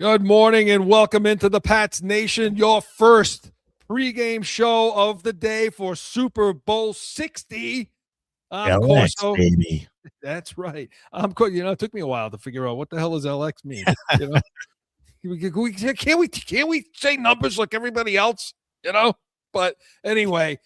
Good morning and welcome into the Pats Nation, your first pregame show of the day for Super Bowl 60. I'm Corso. Baby. That's right. It took me a while to figure out what the hell does LX mean. Can't we say numbers like everybody else? But anyway,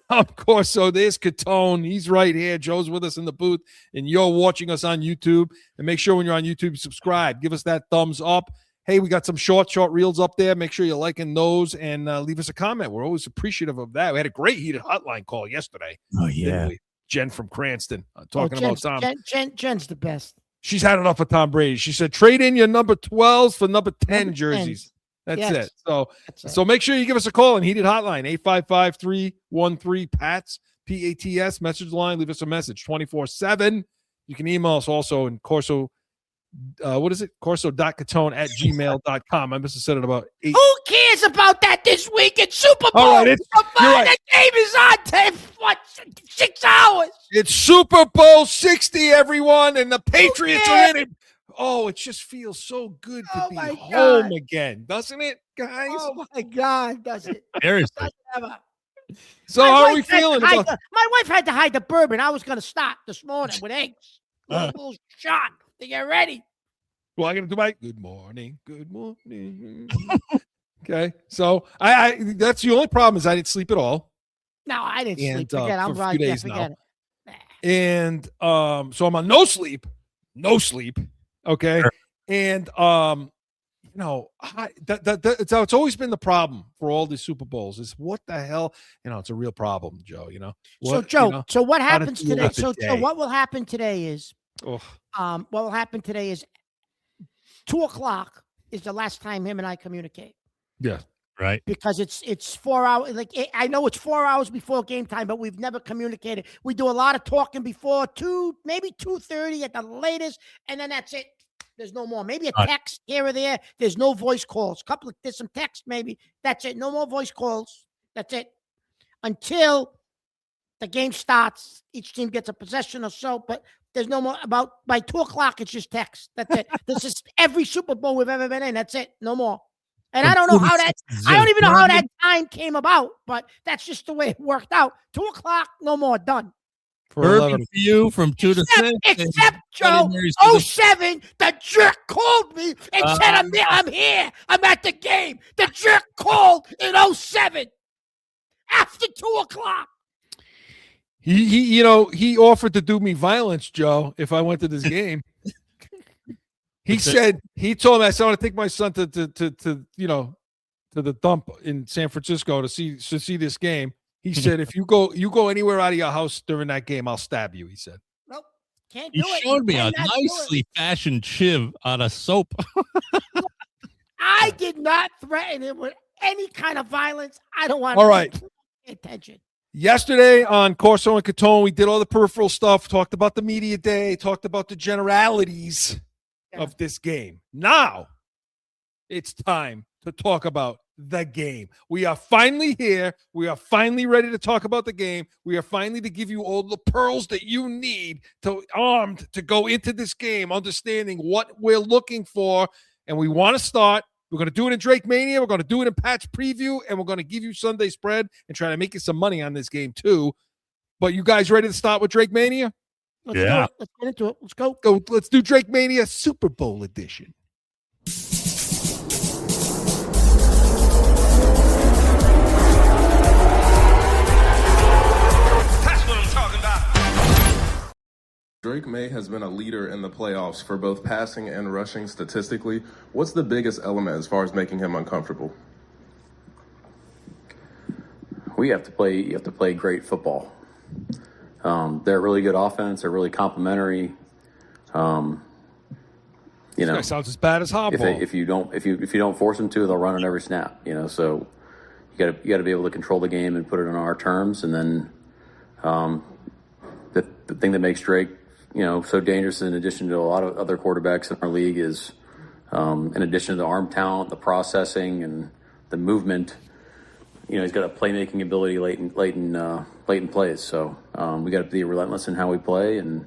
of course. So there's CATONE. He's right here. Joe's with us in the booth, and you're watching us on YouTube. And make sure when you're on YouTube, subscribe. Give us that thumbs up. Hey, we got some short reels up there. Make sure you're liking those and leave us a comment. We're always appreciative of that. We had a great heated hotline call yesterday. Oh, yeah. Jen from Cranston talking about Tom. Jen's the best. She's had enough of Tom Brady. She said, trade in your number 12s for number 10 jerseys. That's it. So make sure you give us a call and heated hotline, 855-313-PATS, PATS, message line. Leave us a message 24/7. You can email us also in Corso. What is it? Corso.catone@gmail.com. I must have said it about 8. Who cares about that this week in Super Bowl? All right, you're right. The game is on 6 hours. It's Super Bowl 60, everyone, and the Patriots are in it. Oh, it just feels so good to be home again, doesn't it, guys? Oh, my God, does it? Seriously. So how are we feeling? My wife had to hide the bourbon. I was going to start this morning with eggs. A little shot to get ready. Well, I got to do my good morning. Okay, so I that's the only problem is I didn't sleep at all. No, I didn't sleep. Forget I'm right. Forget it. And so I'm on no sleep. Okay, Sure. and it's always been the problem for all these Super Bowls is what the hell, it's a real problem, Joe. So what happens today? So what will happen today is, 2:00 is the last time him and I communicate. Yeah. Right. Because it's 4 hours. I know it's 4 hours before game time, but we've never communicated. We do a lot of talking before 2, maybe 2:30 at the latest, and then that's it. There's no more. Maybe a text here or there. There's no voice calls. There's some text maybe. That's it. No more voice calls. That's it. Until the game starts, each team gets a possession or so, but there's no more. By 2:00, it's just text. That's it. This is every Super Bowl we've ever been in. That's it. No more. And I don't know how that. I don't even know how that time came about, but that's just the way it worked out. 2:00, no more. Done. Bourbon for you from 2 to 6. Except Joe, 07, the jerk called me and said, I'm here. I'm at the game. The jerk called in 07 after 2:00. He offered to do me violence, Joe, if I went to this game. He told me, I said, I want to take my son to the dump in San Francisco to see this game. He said, if you go anywhere out of your house during that game, I'll stab you. He said, nope, can't do it. He showed me a nicely fashioned chiv out of soap. I did not threaten him with any kind of violence. I don't want attention. Yesterday on Corso and CATONE, we did all the peripheral stuff, talked about the media day, talked about the generalities of this game. Now it's time to talk about the game. We are finally here. We are finally ready to talk about the game. We are finally to give you all the pearls that you need armed to go into this game, understanding what we're looking for. And we want to start. We're going to do it in Drake Mania. We're going to do it in Patch Preview. And we're going to give you Sunday spread and try to make you some money on this game too. But you guys ready to start with Drake Mania? Let's get into it. Let's go. Let's do Drake Mania Super Bowl edition. Drake May has been a leader in the playoffs for both passing and rushing statistically. What's the biggest element as far as making him uncomfortable? You have to play great football. They're a really good offense. They're really complimentary. This guy sounds as bad as Hobble. If you don't force them to, they'll run on every snap. So you got to be able to control the game and put it on our terms. And then the thing that makes Drake so dangerous, in addition to a lot of other quarterbacks in our league, is in addition to the arm talent, the processing, and the movement. He's got a playmaking ability late in plays. So we got to be relentless in how we play, and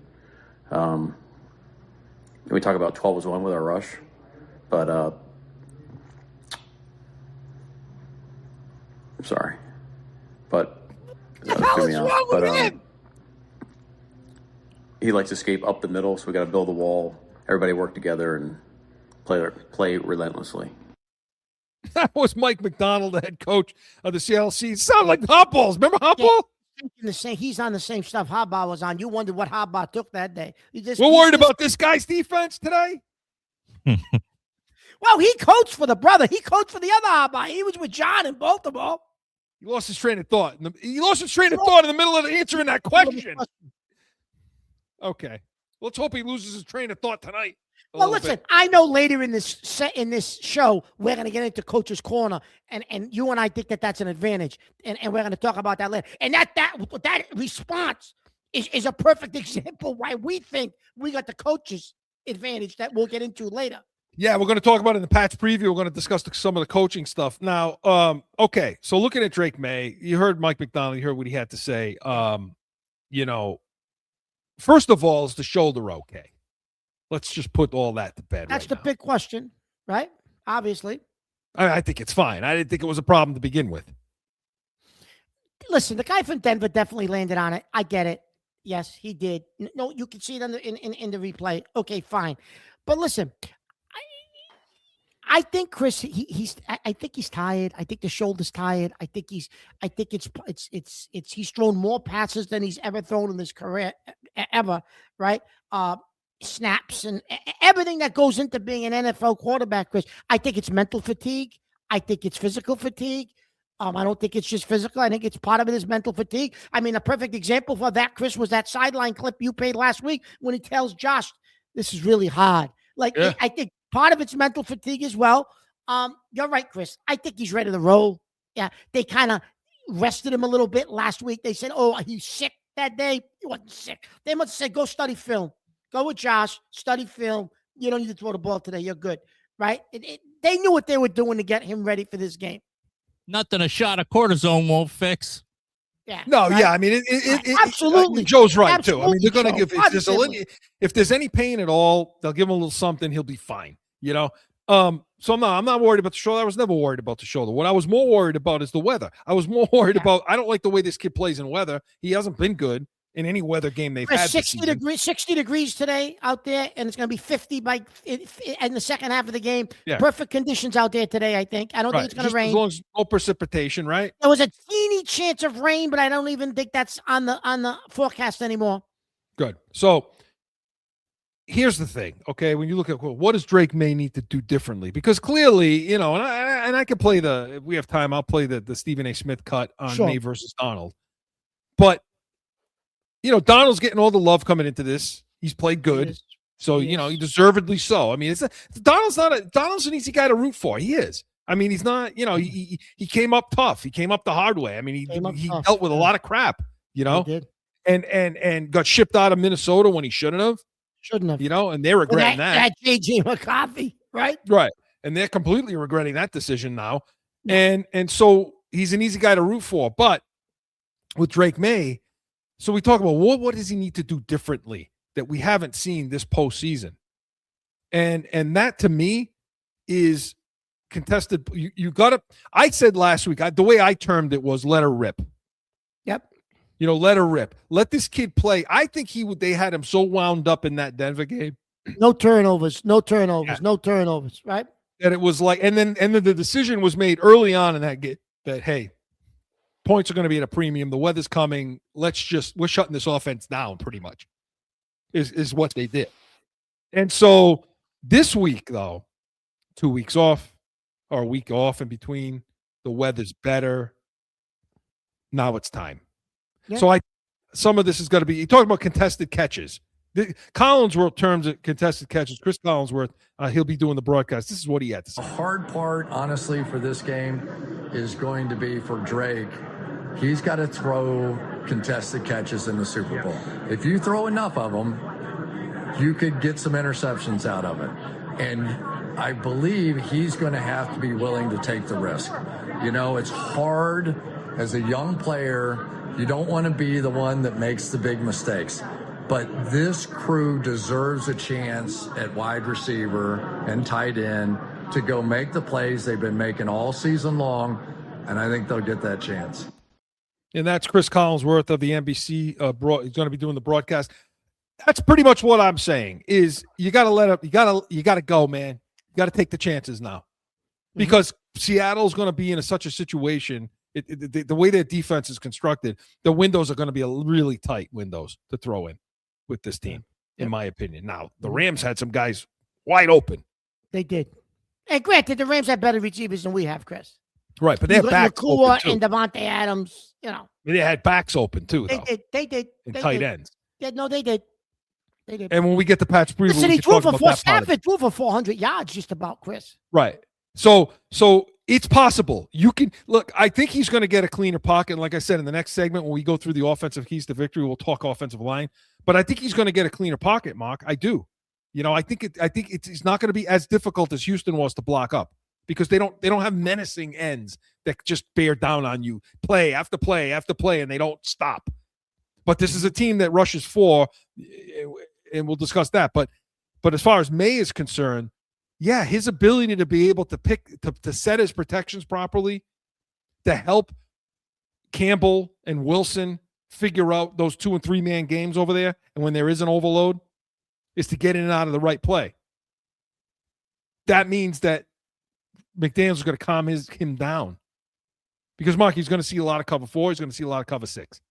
we talk about 12-1 with our rush. But I'm sorry, but What the hell is wrong with him? he likes to escape up the middle, so we got to build a wall. Everybody work together and play relentlessly. That was Mike McDonald, the head coach of the Seattle Seahawks. Sound like hot balls. Remember hot ball? He's on the same stuff Harbaugh was on. You wondered what Harbaugh took that day. We're worried about this guy's defense today? Well, he coached for the brother. He coached for the other Harbaugh. He was with John in Baltimore. He lost his train of thought. He lost his train of thought in the middle of answering that question. Okay. Let's hope he loses his train of thought tonight. Well, listen, I know later in this show, we're going to get into Coach's Corner, and you and I think that that's an advantage, and we're going to talk about that later. And that response is a perfect example why we think we got the coach's advantage that we'll get into later. Yeah, we're going to talk about it in the Pats preview. We're going to discuss some of the coaching stuff. Now, okay, so looking at Drake May, you heard Mike McDonald, you heard what he had to say. First of all, is the shoulder okay? Let's just put all that to bed. That's the big question, right? Obviously. I think it's fine. I didn't think it was a problem to begin with. Listen, the guy from Denver definitely landed on it. I get it. Yes, he did. No, you can see it in the replay. Okay, fine. But listen, I think Chris, I think he's tired. I think the shoulder's tired. I think he's thrown more passes than he's ever thrown in his career ever, right? Snaps and everything that goes into being an NFL quarterback, Chris. I think it's mental fatigue. I think it's physical fatigue. I don't think it's just physical. I think it's part of it is mental fatigue. I mean, a perfect example for that, Chris, was that sideline clip you played last week when he tells Josh, "This is really hard." I think part of it's mental fatigue as well. You're right, Chris. I think he's ready to roll. Yeah, they kind of rested him a little bit last week. They said, "Oh, he's sick that day." He wasn't sick. They must have said, "Go study film. Go with Josh, study film. You don't need to throw the ball today. You're good." Right? They knew what they were doing to get him ready for this game. Nothing a shot of cortisone won't fix. Yeah. No, right? yeah. I mean, absolutely. Joe's right, absolutely too. I mean, they're going to give, if there's any pain at all, they'll give him a little something. He'll be fine, So I'm not worried about the shoulder. I was never worried about the shoulder. What I was more worried about is the weather. I was more worried about, I don't like the way this kid plays in weather. He hasn't been good in any weather game they've had. 60 degrees today out there, and it's going to be 50 in the second half of the game. Yeah. Perfect conditions out there today, I think. I don't think it's going to rain. As long as no precipitation, right? There was a teeny chance of rain, but I don't even think that's on the forecast anymore. Good. So here's the thing, okay? When you look at what does Drake May need to do differently? Because clearly, and I can play if we have time, I'll play the Stephen A. Smith cut on May versus Donald. But Donald's getting all the love coming into this. He's played good. So, he deservedly so. I mean, Donald's an easy guy to root for. He is. I mean, he's not, he came up tough. He came up the hard way. I mean, he dealt with a lot of crap, He did. And got shipped out of Minnesota when he shouldn't have. And they're regretting that. That JJ McCarthy, right? Right. And they're completely regretting that decision now. And so he's an easy guy to root for. But with Drake May, so we talk about what does he need to do differently that we haven't seen this postseason? And that to me is contested. You got to, I said last week, the way I termed it was let her rip. Yep. Let her rip. Let this kid play. I think they had him so wound up in that Denver game. No turnovers, right? That it was like, and then the decision was made early on in that game that, hey, points are going to be at a premium. The weather's coming. We're shutting this offense down pretty much is what they did. And so this week, though, 2 weeks off or a week off in between, the weather's better. Now it's time. Yeah. So some of this is going to be, you talk about contested catches. Collinsworth terms it contested catches. Chris Collinsworth, he'll be doing the broadcast. This is what he had to say. The hard part, honestly, for this game is going to be for Drake. He's got to throw contested catches in the Super Bowl. If you throw enough of them, you could get some interceptions out of it. And I believe he's going to have to be willing to take the risk. It's hard as a young player. You don't want to be the one that makes the big mistakes. But this crew deserves a chance at wide receiver and tight end to go make the plays they've been making all season long, and I think they'll get that chance. And that's Chris Collinsworth of the NBC. He's going to be doing the broadcast. That's pretty much what I'm saying. Is you got to let up. You got to go, man. You got to take the chances now, because Seattle's going to be in such a situation. The way their defense is constructed, the windows are going to be really tight windows to throw in with this team, in my opinion. Now, the Rams had some guys wide open. They did. And granted, the Rams have better receivers than we have, Chris. Right, but they have backs open too. And Devontae Adams, you know. They had backs open too, though. They did. And tight ends. Yeah, no, they did. They did. And when we get the Pat's preview, listen, he threw for 400 yards just about, Chris. Right. So it's possible. You can look. I think he's going to get a cleaner pocket. And like I said, in the next segment, when we go through the offensive keys to victory, we'll talk offensive line. But I think he's going to get a cleaner pocket, Mark. I do. You know, I think it's not going to be as difficult as Houston was to block up, because they don't have menacing ends that just bear down on you play after play after play, and they don't stop. But this is a team that rushes 4, and we'll discuss that. But as far as May is concerned, yeah, his ability to be able to to set his protections properly, to help Campbell and Wilson figure out those 2 and 3 man games over there, and when there is an overload, is to get in and out of the right play. That means that McDaniels is going to calm him down, because Mark, he's going to see a lot of cover 4. He's going to see a lot of cover 6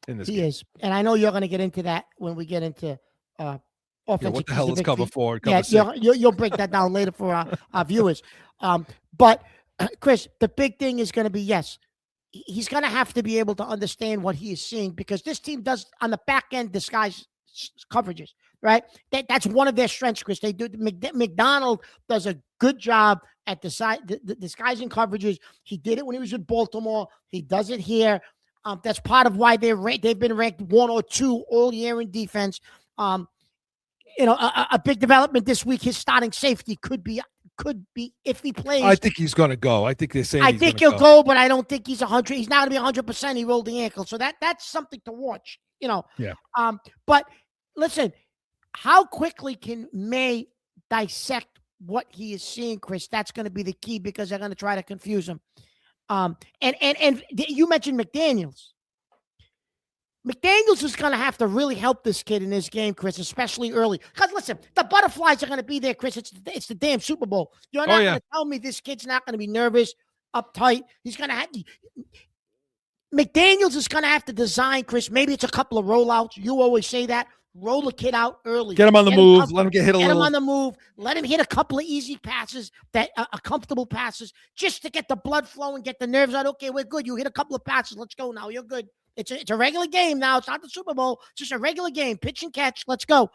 in this game. He is, and I know you're going to get into that when we get into offensive. Yeah, what the hell is cover 4? Cover 6? You'll break that down later for our viewers. But Chris, the big thing is going to be, yes, he's going to have to be able to understand what he is seeing, because this team does on the back end disguise coverages, right? That's one of their strengths, Chris. They do. McDonald does a good job at the disguising coverages. He did it when he was with Baltimore. He does it here. That's part of why they've been ranked 1 or 2 all year in defense. You know, a big development this week. His starting safety could be if he plays. I think he's going to go. I think they're saying. I think he'll go, but I don't think he's 100. He's not going to be 100%. He rolled the ankle, so that's something to watch. You know. Yeah. But listen, how quickly can May dissect what he is seeing, Chris? That's going to be the key, because they're going to try to confuse him. And you mentioned McDaniels. McDaniels is going to have to really help this kid in this game, Chris, especially early. Because listen, the butterflies are going to be there, Chris. It's the damn Super Bowl. You're not going to tell me this kid's not going to be nervous, uptight. He's going to have McDaniels is going to have to design, Chris. Maybe it's a couple of rollouts. You always say that. Roll the kid out early. Get him on the move. Let him get hit a little. Get him on the move. Let him hit a couple of easy passes, that are comfortable passes, just to get the blood flowing, get the nerves out. Okay, we're good. You hit a couple of passes. Let's go now. You're good. It's a regular game now. It's not the Super Bowl. It's just a regular game. Pitch and catch. Let's go.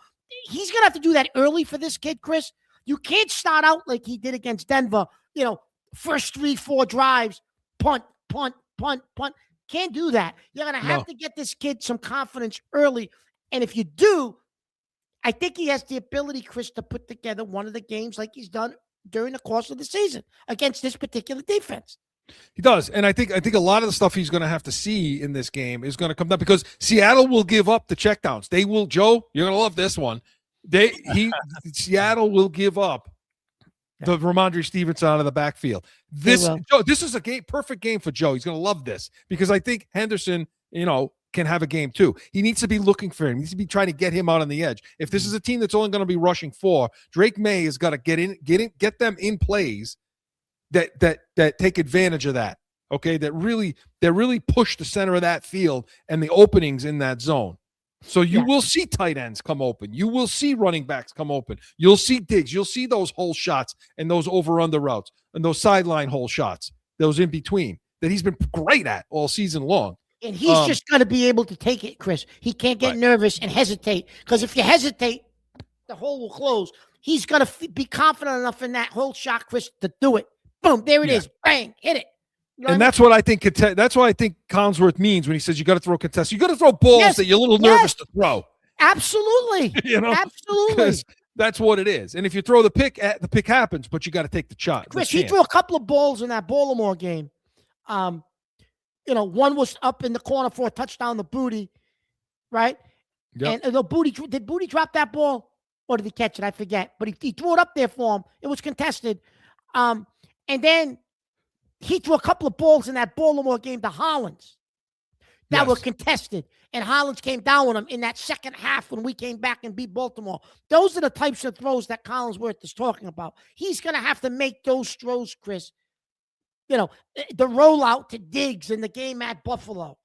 He's going to have to do that early for this kid, Chris. You can't start out like he did against Denver. You know, first 3-4 drives, punt, punt, punt, punt. Can't do that. You're going to have to get this kid some confidence early. And if you do, I think he has the ability, Chris, to put together one of the games like he's done during the course of the season against this particular defense. He does. And I think a lot of the stuff he's going to have to see in this game is going to come down, because Seattle will give up the checkdowns. They will, Joe, you're going to love this one. Seattle will give up the Ramondre Stevenson out of the backfield. This is a perfect game for Joe. He's going to love this, because I think Henderson, can have a game too. He needs to be looking for him. He needs to be trying to get him out on the edge. If this is a team that's only going to be rushing 4, Drake May has got to get them in plays that take advantage of that. Okay, that really push the center of that field and the openings in that zone. So you will see tight ends come open. You will see running backs come open. You'll see digs. You'll see those hole shots and those over-under routes and those sideline hole shots, those in between that he's been great at all season long. And he's just got to be able to take it, Chris. He can't get nervous and hesitate, because if you hesitate, the hole will close. He's got to be confident enough in that hole shot, Chris, to do it. Boom, there it is. Bang, hit it. You know that's what I think. That's what I think Collinsworth means when he says you got to throw contest. You got to throw balls that you're a little nervous to throw. Absolutely. Absolutely. That's what it is. And if you throw the pick happens, but you got to take the shot. Chris, he threw a couple of balls in that Baltimore game. One was up in the corner for a touchdown, the booty, right? Yep. And did Booty drop that ball or did he catch it? I forget. But he threw it up there for him. It was contested. And then he threw a couple of balls in that Baltimore game to Hollins that were contested. And Hollins came down on him in that second half when we came back and beat Baltimore. Those are the types of throws that Collinsworth is talking about. He's going to have to make those throws, Chris. You know, the rollout to Diggs in the game at Buffalo.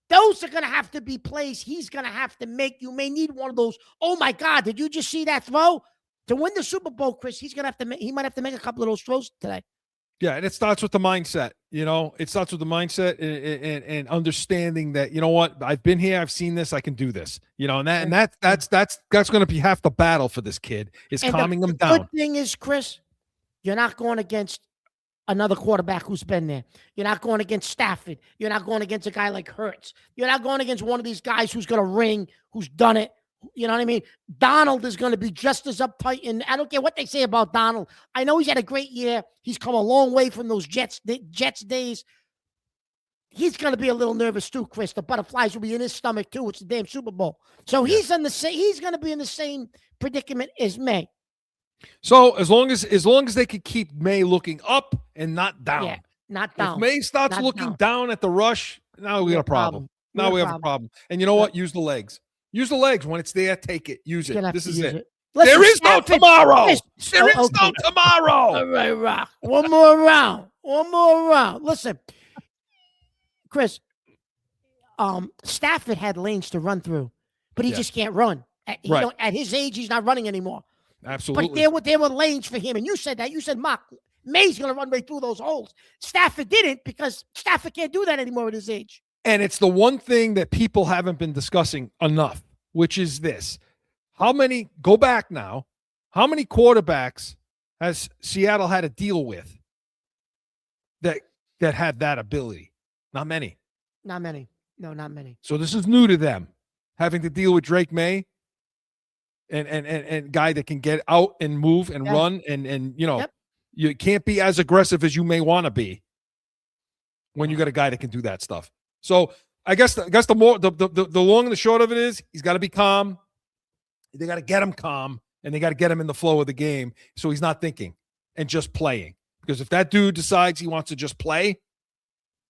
Those are going to have to be plays he's going to have to make. You may need one of those. Oh, my God, did you just see that throw? To win the Super Bowl, Chris, he might have to make a couple of those throws today. Yeah, and it starts with the mindset. You know, it starts with the mindset and understanding that, you know what, I've been here, I've seen this, I can do this. You know, and that's going to be half the battle for this kid is calming him down. The good thing is, Chris, you're not going against another quarterback who's been there. You're not going against Stafford. You're not going against a guy like Hurts. You're not going against one of these guys who's going to ring, who's done it. You know what I mean? Donald is going to be just as uptight, and I don't care what they say about Donald. I know he's had a great year. He's come a long way from those Jets days. He's going to be a little nervous too, Chris. The butterflies will be in his stomach too. It's the damn Super Bowl. So he's going to be in the same predicament as May. So as long as they could keep May looking up and not down. Yeah, not down. If May starts looking down at the rush, now we got a problem. Now we have a problem. And you know what? Use the legs. Use the legs. When it's there, take it. Use it. This is it. Listen, there is no tomorrow. There is no tomorrow. All right, Rock. One more round. Listen, Chris, Stafford had lanes to run through, but he just can't run. At his age, he's not running anymore. Absolutely. But there were lanes for him. And you said that. You said, Mark, May's going to run right through those holes. Stafford didn't because Stafford can't do that anymore at his age. And it's the one thing that people haven't been discussing enough, which is this. How many quarterbacks has Seattle had to deal with that had that ability? Not many. Not many. No, not many. So this is new to them, having to deal with Drake May and guy that can get out and move and run and you know, you can't be as aggressive as you may want to be when you got a guy that can do that stuff. So I guess the long and the short of it is he's got to be calm. They got to get him calm, and they got to get him in the flow of the game so he's not thinking and just playing. Because if that dude decides he wants to just play,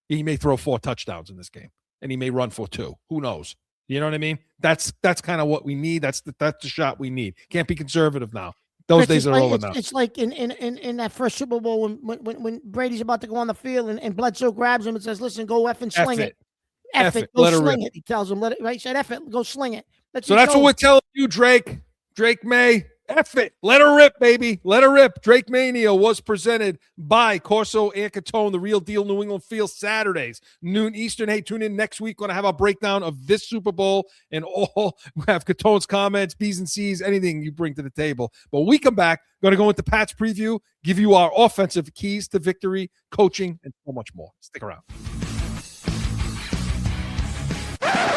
he may throw 4 touchdowns in this game, and he may run for 2. Who knows? You know what I mean? That's kind of what we need. That's the shot we need. Can't be conservative now. Those days are over now. It's like in that first Super Bowl when Brady's about to go on the field and Bledsoe grabs him and says, "Listen, go F and sling it. F it, go sling it." He tells him, "Let it." Right? He said, "F it, go sling it." So that's what we're telling you, Drake May. F it. Let her rip, baby. Let her rip. Drake Mania was presented by Corso and CATONE, the real deal New England Field, Saturdays, noon Eastern. Hey, tune in next week. Going to have a breakdown of this Super Bowl and all. We have CATONE's comments, B's and C's, anything you bring to the table. But when we come back, going to go into Pat's preview, give you our offensive keys to victory, coaching, and so much more. Stick around.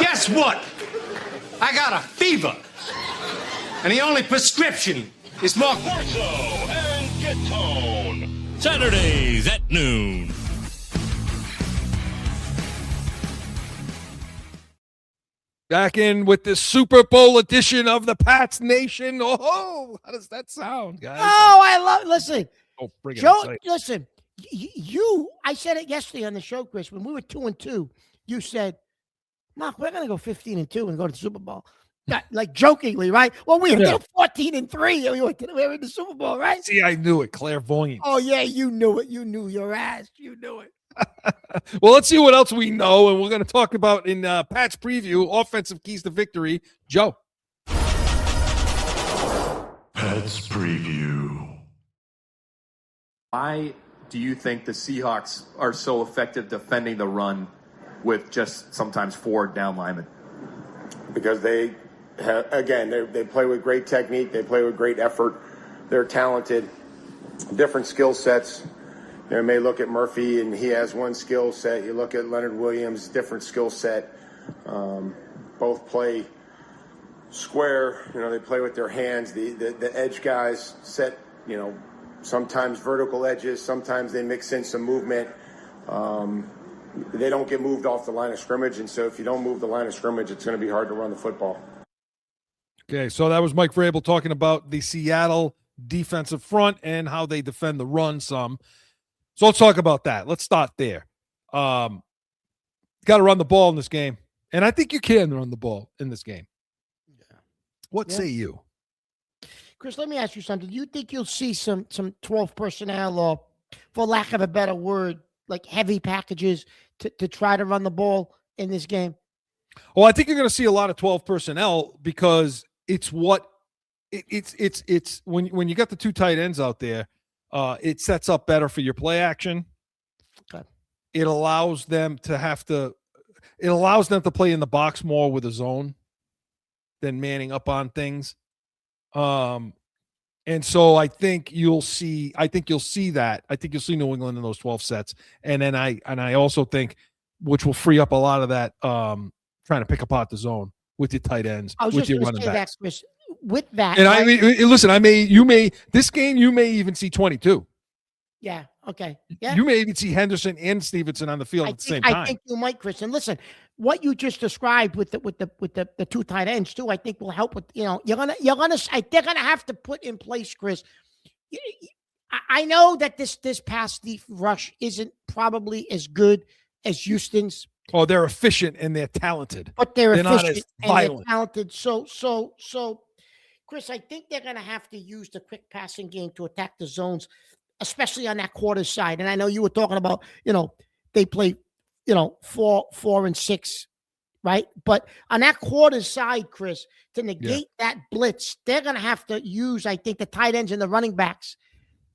Guess what? I got a fever. And the only prescription is more CORSO and CATONE. Saturdays at noon. Back in with the Super Bowl edition of the Pats Nation. Oh, how does that sound, guys? Oh, I love it. Listen. Oh, bring it Joe, inside. listen. I said it yesterday on the show, Chris, when we were 2-2, you said, Mark, we're going to go 15-2 and go to the Super Bowl. Like jokingly, right? Well, we were 14-3. We were in the Super Bowl, right? See, I knew it. Clairvoyant. Oh, yeah, you knew it. You knew your ass. You knew it. Well, let's see what else we know, and we're going to talk about in Pat's preview, offensive keys to victory. Joe. Pat's preview. Why do you think the Seahawks are so effective defending the run with just sometimes 4 down linemen? Because they play with great technique. They play with great effort. They're talented, different skill sets. You may look at Murphy and he has one skill set. You look at Leonard Williams, different skill set. Both play square. They play with their hands. The edge guys set, sometimes vertical edges. Sometimes they mix in some movement. They don't get moved off the line of scrimmage. And so if you don't move the line of scrimmage, it's going to be hard to run the football. Okay, so that was Mike Vrabel talking about the Seattle defensive front and how they defend the run some. So let's talk about that. Let's start there. Got to run the ball in this game. And I think you can run the ball in this game. Yeah. What say you? Chris, let me ask you something. Do you think you'll see some 12 personnel, or for lack of a better word, like heavy packages to try to run the ball in this game? Well, I think you're going to see a lot of 12 personnel because it's when you got the two tight ends out there, it sets up better for your play action. Okay. It allows them to play in the box more with a zone than manning up on things. And so I think you'll see that. I think you'll see New England in those 12 sets. And then I also think, which will free up a lot of that trying to pick apart the zone with your tight ends, with your running backs. Chris, with that, And I mean, listen, this game you may even see 22. Yeah. Okay. Yeah. You may even see Henderson and Stevenson on the field at the same time. I think you might, Chris. And listen, what you just described with the two tight ends too, I think will help with, they're gonna have to put in place, Chris. I know that this pass deep rush isn't probably as good as Houston's. Oh, they're efficient and they're talented, but they're not efficient as and violent. they're talented. So, Chris, I think they're gonna have to use the quick passing game to attack the zones, especially on that quarter side. And I know you were talking about, they play, 4 and 6, right? But on that quarter side, Chris, to negate that blitz, they're going to have to use, I think, the tight ends and the running backs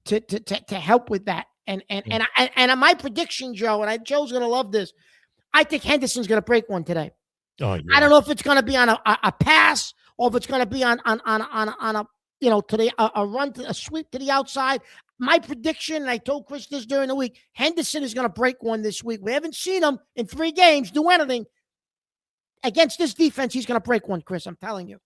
to help with that. And my prediction, Joe, and Joe's going to love this, I think Henderson's going to break one today. Oh, yeah. I don't know if it's going to be on a pass or if it's going to be on a a run, a sweep to the outside. My prediction, and I told Chris this during the week, Henderson is going to break one this week. We haven't seen him in 3 games do anything. Against this defense, he's going to break one, Chris. I'm telling you.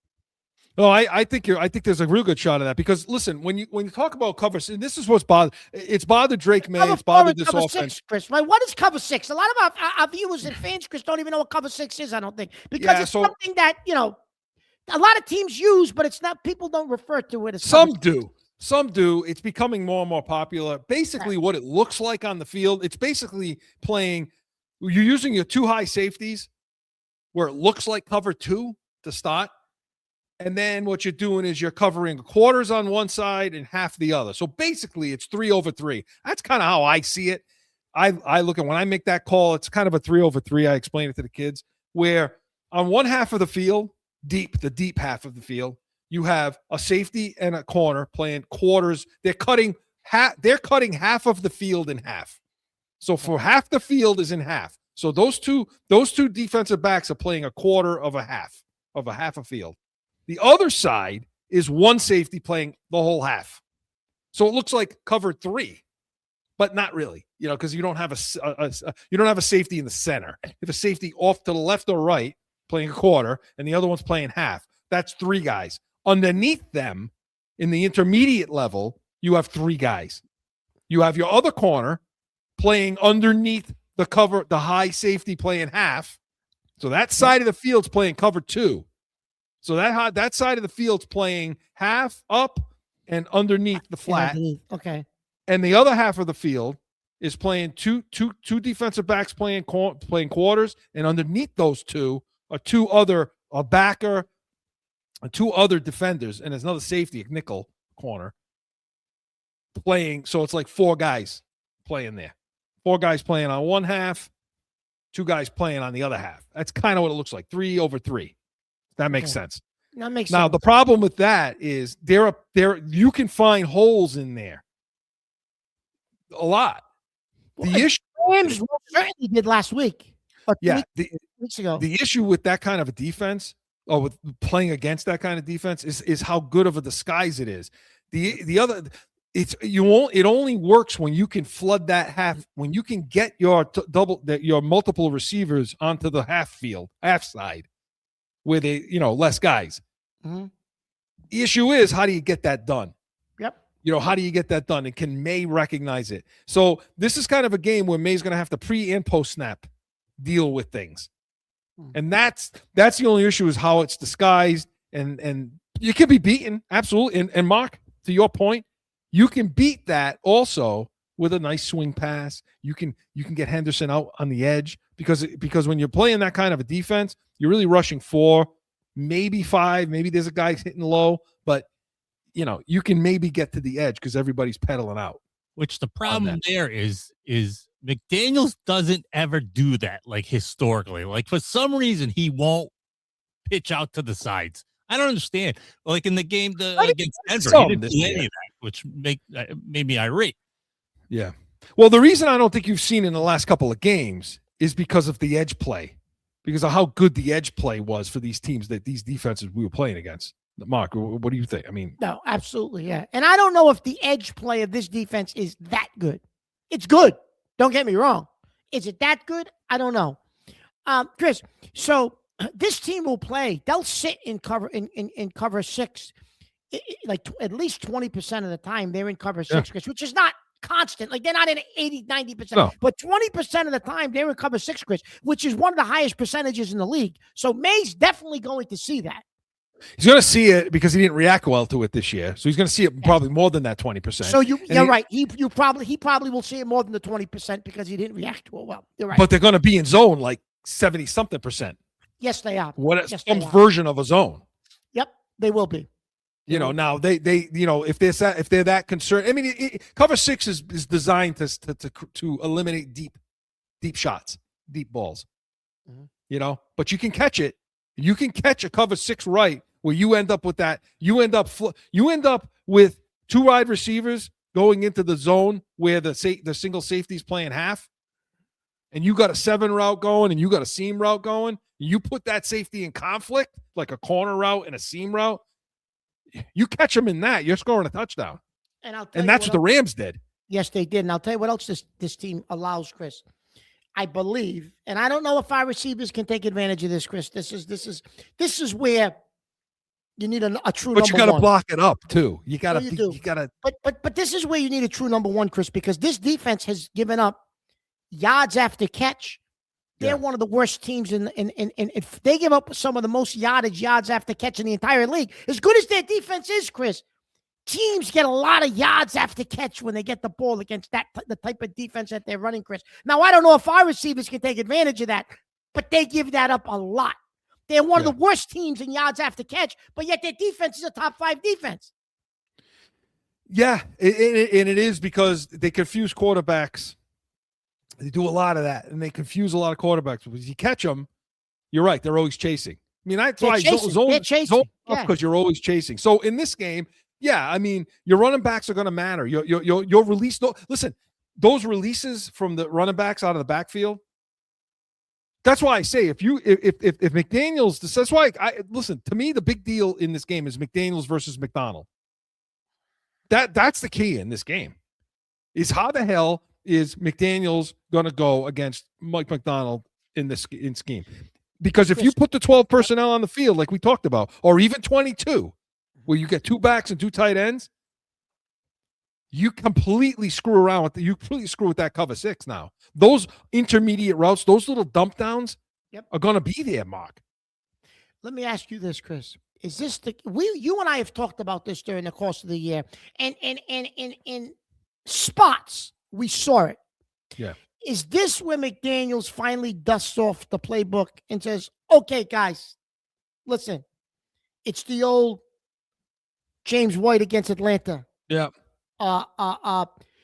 No, I think there's a real good shot of that because listen, when you talk about covers, and this is what's bothered Drake May, it's bothered this offense. 6, Chris. Right? What is cover 6? A lot of our viewers and fans, Chris, don't even know what cover 6 is. I don't think because it's something that a lot of teams use, but it's not. People don't refer to it as. Some do. Some do. It's becoming more and more popular. Basically, what it looks like on the field, it's basically playing. You're using your 2 high safeties, where it looks like cover 2 to start. And then what you're doing is you're covering quarters on one side and half the other. So basically it's 3 over 3. That's kind of how I see it. I look at when I make that call, it's kind of a 3 over 3. I explain it to the kids where on one half of the field, the deep half of the field, you have a safety and a corner playing quarters. They're cutting half of the field in half. So for half the field is in half. So those two defensive backs are playing a quarter of a half a field. The other side is one safety playing the whole half. So it looks like cover 3, but not really, because you don't have a safety in the center. You have a safety off to the left or right playing a quarter, and the other one's playing half. That's 3 guys. Underneath them, in the intermediate level, you have 3 guys. You have your other corner playing underneath the cover, the high safety playing half. So that side of the field's playing cover 2. So that side of the field's playing half up and underneath the flat. Okay. And the other half of the field is playing two defensive backs playing quarters, and underneath those 2 are a backer, and 2 other defenders, and there's another safety, a nickel corner playing. So it's like 4 guys playing there. 4 guys playing on one half, 2 guys playing on the other half. That's kind of what it looks like. 3 over 3. That makes sense. That makes sense. Now, the problem with that is there you can find holes in there. A lot. The issue Rams certainly did last week. Weeks ago. The issue with that kind of a defense, or with playing against that kind of defense, is how good of a disguise it is. The other, it only works when you can flood that half, when you can get your multiple receivers onto the half side. With less guys. Mm-hmm. The issue is, how do you get that done? Yep. How do you get that done? And can May recognize it? So this is kind of a game where May's going to have to pre and post snap deal with things. And that's the only issue, is how it's disguised and you can be beaten, absolutely. And Mark, to your point, you can beat that also with a nice swing pass. You can get Henderson out on the edge because when you're playing that kind of a defense, you're really rushing 4, maybe 5, maybe there's a guy hitting low, but you can maybe get to the edge because everybody's pedaling out. Which the problem there is McDaniels doesn't ever do that, like historically. Like for some reason he won't pitch out to the sides. I don't understand. Like in the game against Denver, he didn't do any of that, which made me irate. Yeah. Well, the reason I don't think you've seen in the last couple of games is because of the edge play, because of how good the edge play was for these teams that these defenses we were playing against. Mark, what do you think? I mean, no, absolutely, yeah. And I don't know if the edge play of this defense is that good. It's good. Don't get me wrong. Is it that good? I don't know. Chris, so this team will play. They'll sit in cover cover 6, like at least 20% of the time they're in cover 6, Chris, which is not constant. Like they're not in 80, 90%. No. But 20% of the time they're in cover 6, Chris, which is one of the highest percentages in the league. So May's definitely going to see that. He's going to see it because he didn't react well to it this year. So he's going to see it probably more than that 20%. So you're right. He probably will see it more than the 20% because he didn't react to it well. You're right. But they're going to be in zone like 70-something%. Yes, they are. Some version of a zone. Yep, they will be. Now they if they're that concerned. I mean, cover 6 is designed to eliminate deep shots, deep balls. Mm-hmm. But you can catch it. You can catch a cover 6 right where you end up with that. You end up with 2 wide receivers going into the zone where the single safety is playing half, and you got a 7 route going and you got a seam route going. You put that safety in conflict, like a corner route and a seam route. You catch them in that, you're scoring a touchdown. And that's what the Rams did. Yes, they did. And I'll tell you what else this team allows, Chris. I believe, and I don't know if our receivers can take advantage of this, Chris. This is where you need a true number one. But you got to block it up too. You got to. But this is where you need a true number one, Chris, because this defense has given up yards after catch. They're one of the worst teams in if they give up some of the most yards after catch in the entire league. As good as their defense is, Chris, teams get a lot of yards after catch when they get the ball against the type of defense that they're running, Chris. Now, I don't know if our receivers can take advantage of that, but they give that up a lot. They're one of the worst teams in yards after catch, but yet their defense is a top 5 defense. Yeah, and it is because they confuse quarterbacks. They do a lot of that, and they confuse a lot of quarterbacks. Because you catch them, you're right, they're always chasing. I mean, that's why zone because you're always chasing. So in this game, I mean, your running backs are going to matter. Your release. Listen, those releases from the running backs out of the backfield. That's why I say if McDaniels. That's why listen to me. The big deal in this game is McDaniels versus McDonald. That's the key in this game. Is how the hell is McDaniels going to go against Mike McDonald in scheme? Because if you put the 12 personnel on the field, like we talked about, or even 22. Where you get 2 backs and 2 tight ends, you completely screw with that cover 6 now. Those intermediate routes, those little dump downs are going to be there, Mark. Let me ask you this, Chris. Is this you and I have talked about this during the course of the year, and in spots we saw it. Yeah. Is this where McDaniels finally dusts off the playbook and says, okay, guys, listen, it's the old James White against Atlanta. Yeah.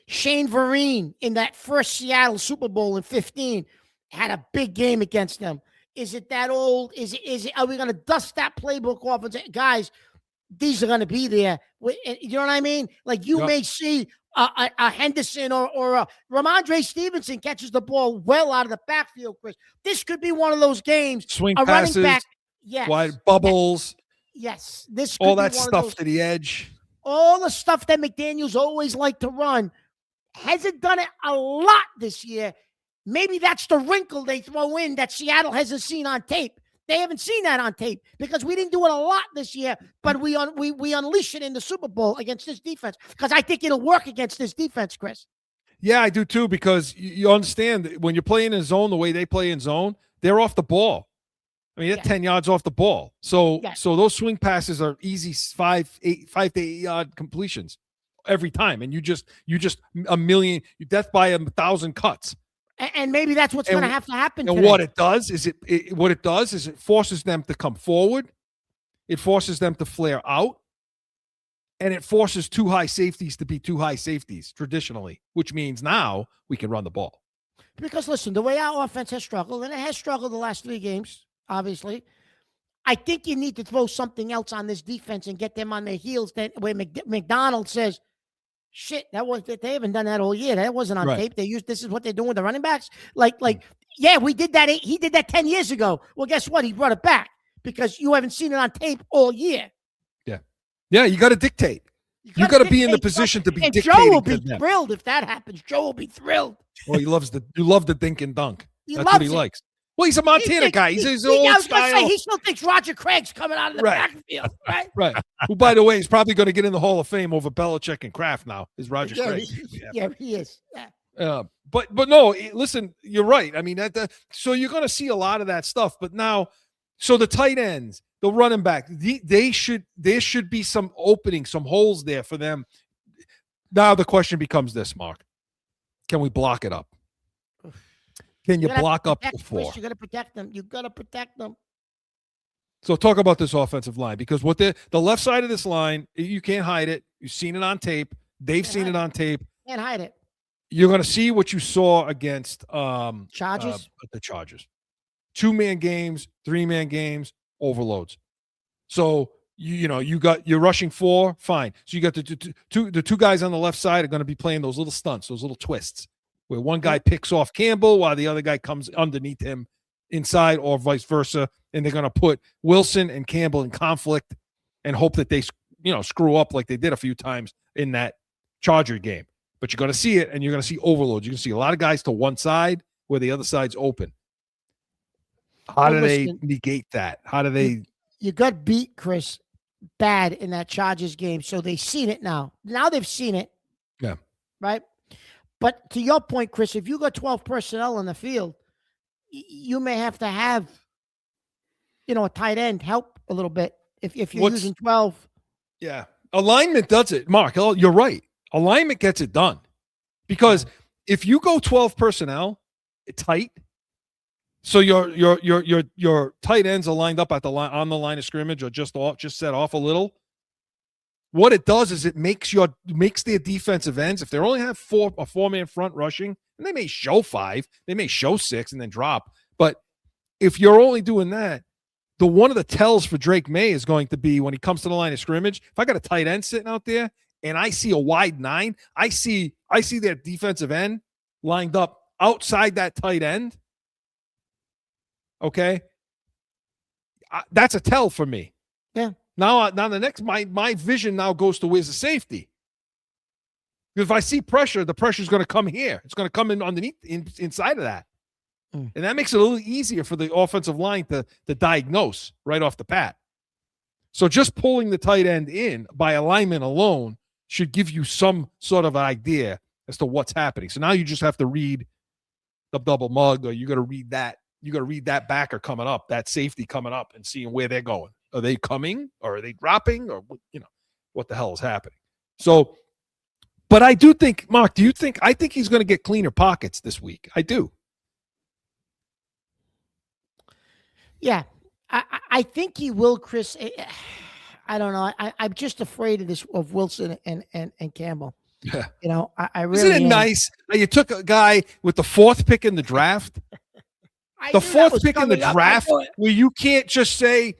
Shane Vereen in that first Seattle Super Bowl in 2015 had a big game against them. Is it that old? Is it? Are we going to dust that playbook off and say, guys, these are going to be there? You know what I mean? Like you may see a Henderson or a Ramondre Stevenson catches the ball well out of the backfield, Chris. This could be one of those games. Swing passes, running back, wide bubbles. Yes, this could all that stuff to the edge. All the stuff that McDaniels always liked to run. Hasn't done it a lot this year. Maybe that's the wrinkle they throw in that Seattle hasn't seen on tape. They haven't seen that on tape because we didn't do it a lot this year, but we unleash it in the Super Bowl against this defense because I think it'll work against this defense, Chris. Yeah, I do too, because you understand when you're playing in zone the way they play in zone, they're off the ball. I mean, they're 10 yards off the ball. So Yes. so those swing passes are easy 5 to 8 yard completions every time. And you just a million, you death by 1,000 cuts. And maybe that's what's going to have to happen And today. what it does is it forces them to come forward. It forces them to flare out. And it forces too high safeties to be too high safeties traditionally, which means now we can run the ball. Because listen, the way our offense has struggled, and it has struggled the last 3 games, obviously, I think you need to throw something else on this defense and get them on their heels. That where McDonald says, "Shit, they haven't done that all year. That wasn't on tape. This is what they're doing with the running backs. Yeah, we did that. He did that 10 years ago. Well, guess what? He brought it back because you haven't seen it on tape all year. Yeah, you got to dictate. You got to be in the position to be and dictating. Joe will be to them. thrilled if that happens. Joe will be thrilled. Well, you love the dink and dunk. He That's what he loves it. likes. Well, he's a Montana guy. He's I old was gonna style. say, he still thinks Roger Craig's coming out of the backfield, right? Right. Who, by the way, is probably going to get in the Hall of Fame over Belichick and Kraft now, is Roger Craig. Yeah, he is. Yeah. But no, listen, you're right. I mean, so you're going to see a lot of that stuff. But now, so the tight ends, the running back, there should be some openings, some holes there for them. Now the question becomes this, Mark. Can we block it up? Can you block up the 4? You got to protect them. You got to protect them. So talk about this offensive line, because what the left side of this line, you can't hide it. You've seen it on tape. They've seen it on tape. Can't hide it. You're going to see what you saw against Chargers. The Chargers. 2-man games, 3-man games, overloads. So you're rushing 4, fine. So you got the two guys on the left side are going to be playing those little stunts, those little twists, where one guy picks off Campbell while the other guy comes underneath him inside, or vice versa, and they're going to put Wilson and Campbell in conflict and hope that they screw up like they did a few times in that Charger game. But you're going to see it, and you're going to see overloads. You're going to see a lot of guys to one side where the other side's open. How do they negate that? How do they? You got beat, Chris, bad in that Chargers game, so they've seen it now. Now they've seen it. Yeah. Right? But to your point, Chris, if you got 12 personnel in the field, you may have to have, a tight end help a little bit if you're using 12. Yeah. Alignment does it, Mark. You're right. Alignment gets it done. Because if you go 12 personnel tight, so your tight ends are lined up at the line, on the line of scrimmage, or just set off a little. What it does is it makes their defensive ends, if they only have a 4-man front rushing, and they may show 5, they may show 6 and then drop. But if you're only doing that, one of the tells for Drake May is going to be when he comes to the line of scrimmage. If I got a tight end sitting out there and I see a wide 9, I see their defensive end lined up outside that tight end. Okay, that's a tell for me. Yeah. Now the next, my vision now goes to where's the safety. Because if I see pressure, the pressure is going to come here. It's going to come in underneath, inside of that, and that makes it a little easier for the offensive line to diagnose right off the bat. So just pulling the tight end in by alignment alone should give you some sort of idea as to what's happening. So now you just have to read the double mug, or you got to read that. You got to read that backer coming up, that safety coming up, and seeing where they're going. Are they coming, or are they dropping, or what the hell is happening? So, but I do think, Mark, I think he's going to get cleaner pockets this week. I do. Yeah, I think he will, Chris. I don't know. I'm just afraid of Wilson and Campbell. Yeah. I really Isn't it am. nice that you took a guy with the 4th pick in the draft? The 4th pick in the draft, where you can't just say,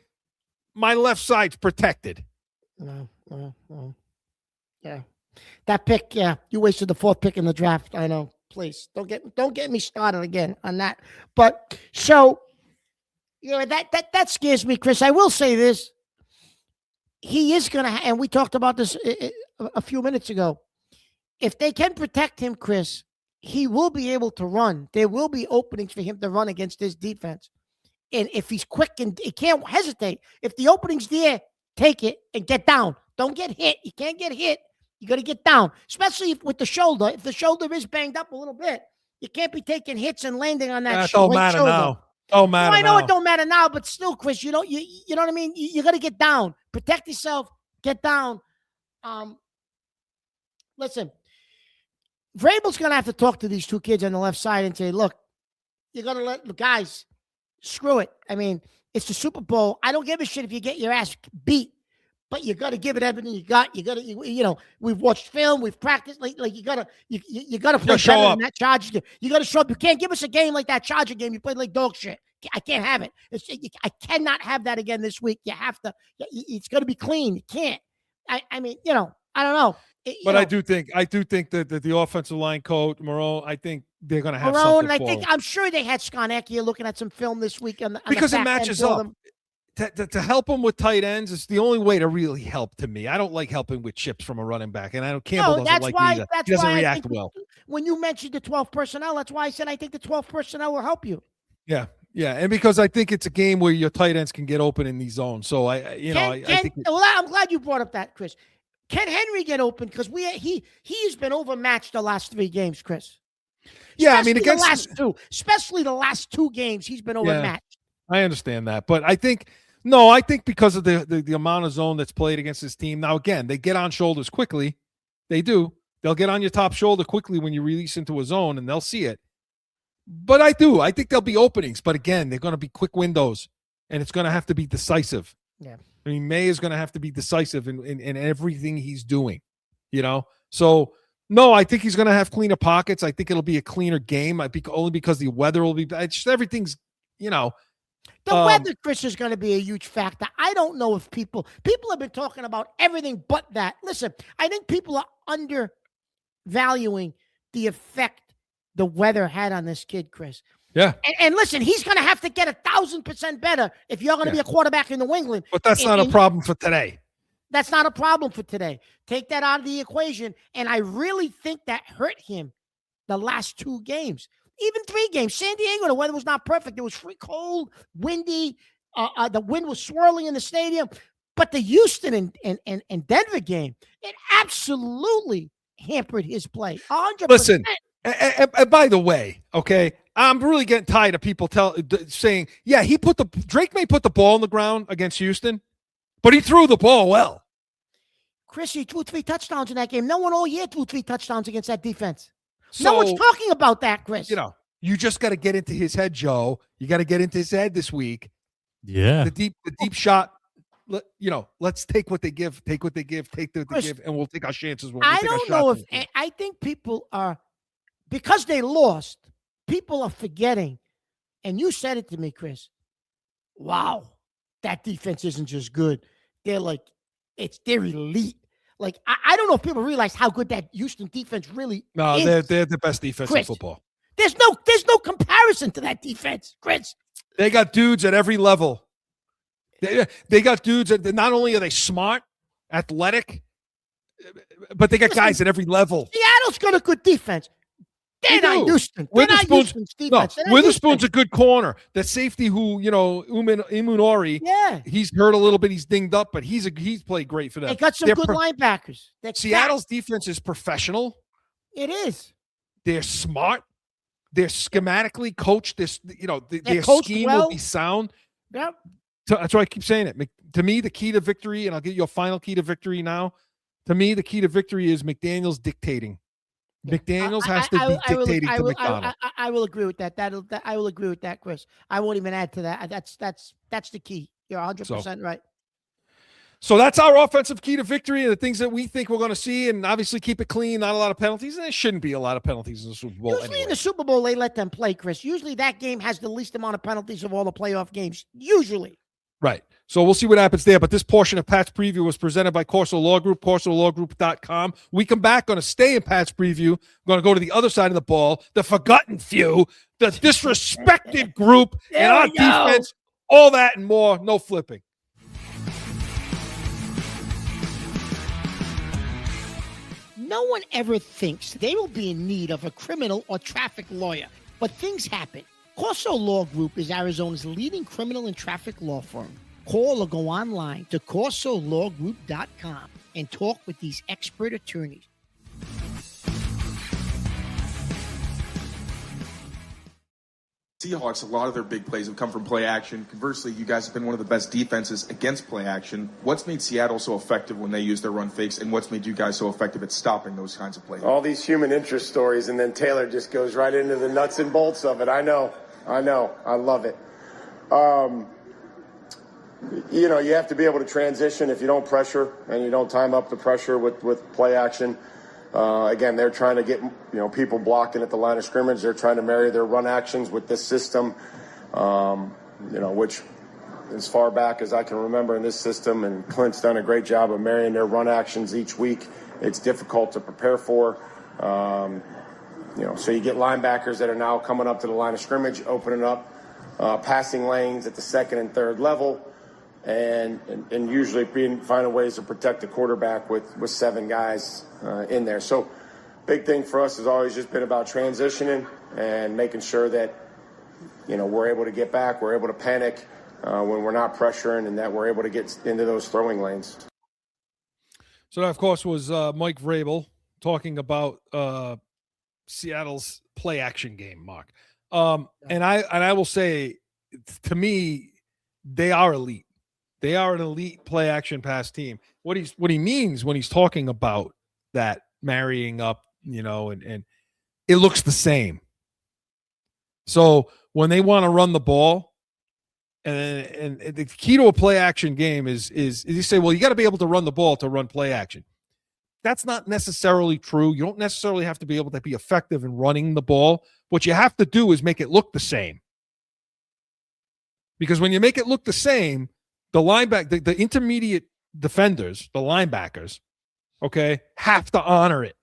my left side's protected. No. Yeah. That pick, yeah. You wasted the 4th pick in the draft. I know. Please, don't get me started again on that. But so, that scares me, Chris. I will say this. He is going to, and we talked about this a few minutes ago. If they can protect him, Chris, he will be able to run. There will be openings for him to run against this defense. And if he's quick and he can't hesitate, if the opening's there, take it and get down. Don't get hit. You can't get hit. You got to get down, especially with the shoulder. If the shoulder is banged up a little bit, you can't be taking hits and landing on that don't matter shoulder. now. Don't matter. I know now. it don't matter now, but still, Chris, you know what I mean? You got to get down. Protect yourself. Get down. Listen, Vrabel's going to have to talk to these two kids on the left side and say, look, you're going to let the guys, screw it. I mean, it's the Super Bowl. I don't give a shit if you get your ass beat, but you got to give it everything you got. You got to, we've watched film, we've practiced. Like you got to play better than that Chargers game. You got to show up. You can't give us a game like that Charger game. You played like dog shit. I can't have it. I cannot have that again this week. You have to. It's got to be clean. You can't. I mean, I don't know. But I do think that the offensive line coach Marone, I think they're going to have Marone, something. and I think I'm sure they had Skarnecchia looking at some film this week because it matches up. To help them with tight ends is the only way to really help to me. I don't like helping with chips from a running back, and I don't. Campbell doesn't like either. He doesn't react well. When you mentioned the 12 personnel, that's why I said I think the 12 personnel will help you. Yeah, and because I think it's a game where your tight ends can get open in these zones. So I think. Well, I'm glad you brought up that, Chris. Can Henry get open? Because he's been overmatched the last 3 games, Chris. Yeah, especially against the last 2, especially the last 2 games, he's been overmatched. I understand that, but I think because of the amount of zone that's played against this team. Now again, they get on shoulders quickly. They do. They'll get on your top shoulder quickly when you release into a zone, and they'll see it. But I think there'll be openings. But again, they're going to be quick windows, and it's going to have to be decisive. Yeah. I mean, May is going to have to be decisive in everything he's doing, So, no, I think he's going to have cleaner pockets. I think it'll be a cleaner game. Only because the weather will be bad. Just everything's, The weather, Chris, is going to be a huge factor. I don't know if people have been talking about everything but that. Listen, I think people are undervaluing the effect the weather had on this kid, Chris. Yeah. And listen, he's going to have to get 1,000% better if you're going to be a quarterback in New England. But that's not a problem for today. That's not a problem for today. Take that out of the equation. And I really think that hurt him the last 2 games, even 3 games. San Diego, the weather was not perfect. It was cold, windy. The wind was swirling in the stadium. But the Houston and Denver game, it absolutely hampered his play. 100%. Listen, and by the way, okay, I'm really getting tired of people saying, yeah, Drake may put the ball on the ground against Houston, but he threw the ball well. Chris, he threw 3 touchdowns in that game. No one all year threw 3 touchdowns against that defense. So, no one's talking about that, Chris. You just got to get into his head, Joe. You got to get into his head this week. Yeah. The deep shot. Let's take what they give, take what they give, and we'll take our chances. I don't know if I think people are, because they lost, people are forgetting. And you said it to me, Chris. Wow, that defense isn't just good. They're elite. Like, I don't know if people realize how good that Houston defense really is. They're the best defense in football. There's no comparison to that defense, Chris. They got dudes at every level. They got dudes that not only are they smart, athletic, but they got guys at every level. Seattle's got a good defense. They're not Houston. They're not Houston's defense. Witherspoon's a good corner. That safety who, Imunori, he's hurt a little bit. He's dinged up, but he's played great for them. They got some good linebackers. Seattle's defense is professional. It is. They're smart. They're schematically coached. Their scheme will be sound. Yep. That's why I keep saying it. To me, the key to victory, and I'll give you a final key to victory now. To me, the key to victory is McDaniels dictating. McDaniels has to be dictating to McDonald. I will agree with that. I will agree with that, Chris. I won't even add to that. That's the key. You're 100% right. So that's our offensive key to victory and the things that we think we're going to see, and obviously keep it clean, not a lot of penalties. And there shouldn't be a lot of penalties in the Super Bowl. Usually in the Super Bowl, they let them play, Chris. Usually that game has the least amount of penalties of all the playoff games. Usually. Right. So we'll see what happens there. But this portion of Pat's Preview was presented by CORSO Law Group, CORSOLawGroup.com. We come back, going to stay in Pat's Preview. Going to go to the other side of the ball, the forgotten few, the disrespected group, and our defense, all that and more. No flipping. No one ever thinks they will be in need of a criminal or traffic lawyer, but things happen. CORSO Law Group is Arizona's leading criminal and traffic law firm. Call or go online to CORSOLawGroup.com and talk with these expert attorneys. Seahawks, a lot of their big plays have come from play action. Conversely, you guys have been one of the best defenses against play action. What's made Seattle so effective when they use their run fakes, and what's made you guys so effective at stopping those kinds of plays? All these human interest stories, and then Taylor just goes right into the nuts and bolts of it. I know. I love it. You know, you have to be able to transition. If you don't pressure and you don't time up the pressure with play action, again, they're trying to get, people blocking at the line of scrimmage. They're trying to marry their run actions with this system, which as far back as I can remember in this system, and Clint's done a great job of marrying their run actions each week. It's difficult to prepare for. So you get linebackers that are now coming up to the line of scrimmage, opening up passing lanes at the second and third level, and usually finding ways to protect the quarterback with 7 guys in there. So big thing for us has always just been about transitioning and making sure that, we're able to get back, we're able to panic when we're not pressuring, and that we're able to get into those throwing lanes. So that, of course, was Mike Vrabel talking about Seattle's play action game, Mark. And I will say, to me, they are elite. They are an elite play action pass team. What he means when he's talking about that marrying up, and it looks the same. So when they want to run the ball, and the key to a play action game is you say, well, you got to be able to run the ball to run play action. That's not necessarily true. You don't necessarily have to be able to be effective in running the ball. What you have to do is make it look the same. Because when you make it look the same, the intermediate defenders, the linebackers, okay, have to honor it.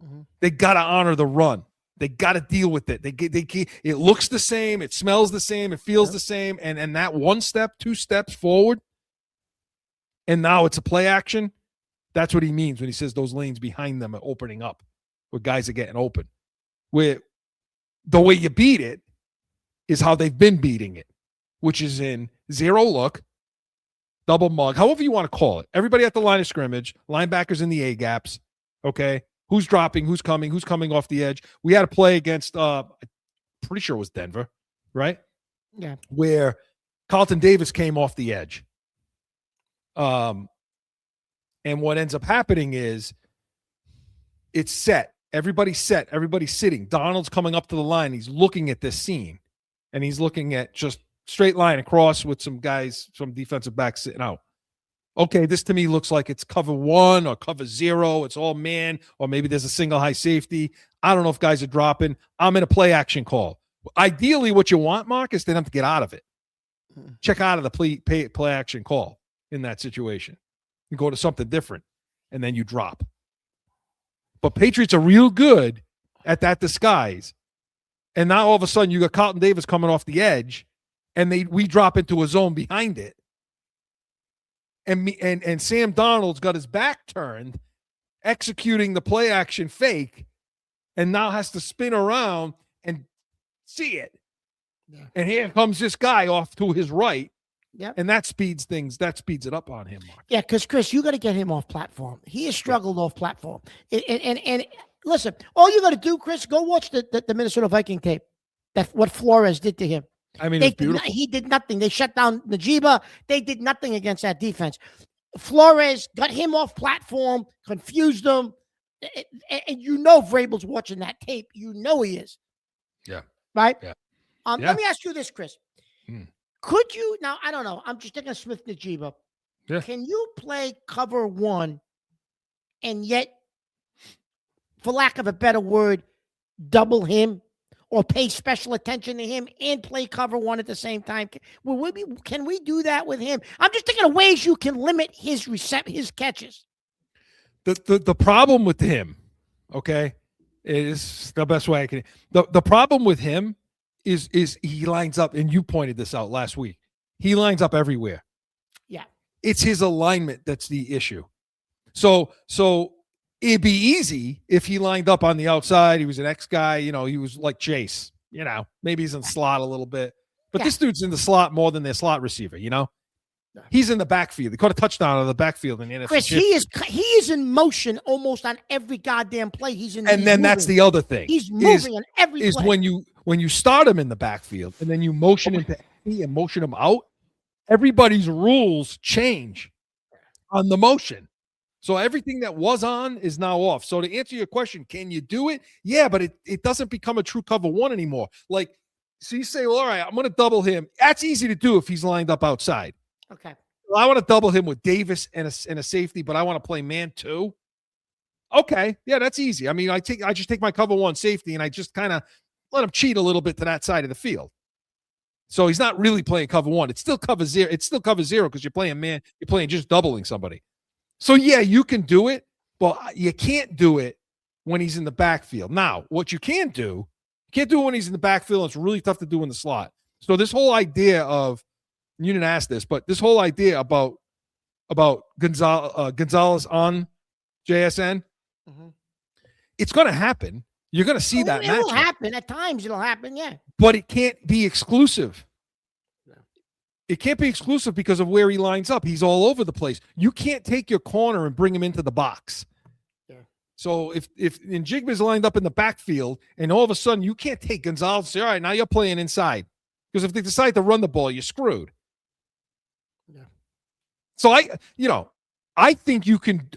Mm-hmm. They got to honor the run. They got to deal with it. It looks the same. It smells the same. It feels the same. And that 1 step, 2 steps forward, and now it's a play action. That's what he means when he says those lanes behind them are opening up, where guys are getting open. Where the way you beat it is how they've been beating it, which is in zero look, double mug, however you want to call it. Everybody at the line of scrimmage, linebackers in the A gaps, okay? Who's dropping, who's coming off the edge. We had a play against, I'm pretty sure it was Denver, right? Yeah. Where Carlton Davis came off the edge. And what ends up happening is it's set. Everybody's set. Everybody's sitting. Donald's coming up to the line. He's looking at this scene, and he's looking at just straight line across with some guys, some defensive backs sitting out. Okay, this to me looks like it's cover 1 or cover 0. It's all man, or maybe there's a single high safety. I don't know if guys are dropping. I'm in a play action call. Ideally, what you want, Mark, is they don't have to get out of it. Check out of the play action call in that situation. You go to something different, and then you drop. But Patriots are real good at that disguise. And now all of a sudden you got Carlton Davis coming off the edge, and we drop into a zone behind it. And Sam Donald's got his back turned, executing the play action fake, and now has to spin around and see it. Yeah. And here comes this guy off to his right. Yep. And that speeds it up on him, Mark. Yeah, because Chris, you got to get him off platform. He has struggled off platform. And listen, all you got to do, Chris, go watch the Minnesota Viking tape. What Flores did to him. I mean, it's beautiful. He did nothing. They shut down Najiba. They did nothing against that defense. Flores got him off platform, confused him. And Vrabel's watching that tape. You know he is. Yeah. Right? Yeah. Let me ask you this, Chris. Could you, now, I don't know, I'm just thinking of Smith Najiba. Yeah. Can you play cover 1 and yet, for lack of a better word, double him or pay special attention to him and play cover 1 at the same time? Can we do that with him? I'm just thinking of ways you can limit his catches. The problem with him, okay, is the best way I can. The problem with him is he lines up, and you pointed this out last week. He lines up everywhere. Yeah. It's his alignment that's the issue. So it'd be easy if he lined up on the outside. He was an X guy, he was like Chase, maybe he's in slot a little bit. But this dude's in the slot more than their slot receiver, He's in the backfield. They caught a touchdown out of the backfield in the NFC. Chris, he is in motion almost on every goddamn play. He's in. And then that's the other thing. He's moving on every play. Is when you start him in the backfield and then you motion him to empty and motion him out, everybody's rules change on the motion. So everything that was on is now off. So to answer your question, can you do it? Yeah, but it doesn't become a true cover one anymore. Like, so you say, well, all right, I'm going to double him. That's easy to do if he's lined up outside. Okay. Well, I want to double him with Davis and a safety, but I want to play man too. Okay, yeah, that's easy. I mean, I just take my cover one safety and I just kind of let him cheat a little bit to that side of the field. So he's not really playing cover one. It's still cover zero. It's still cover zero because you're playing man. You're playing just doubling somebody. So yeah, you can do it, but you can't do it when he's in the backfield. Now, what you can do, you can't do it when he's in the backfield. It's really tough to do in the slot. So this whole idea of, you didn't ask this, but this whole idea about Gonzalez on JSN, it's going to happen. You're going to see that matchup. It will happen. At times it'll happen, yeah. But it can't be exclusive. It can't be exclusive because of where he lines up. He's all over the place. You can't take your corner and bring him into the box. Yeah. So if Njigba's lined up in the backfield and all of a sudden you can't take Gonzalez and say, all right, now you're playing inside. Because if they decide to run the ball, you're screwed. Yeah. So I think you can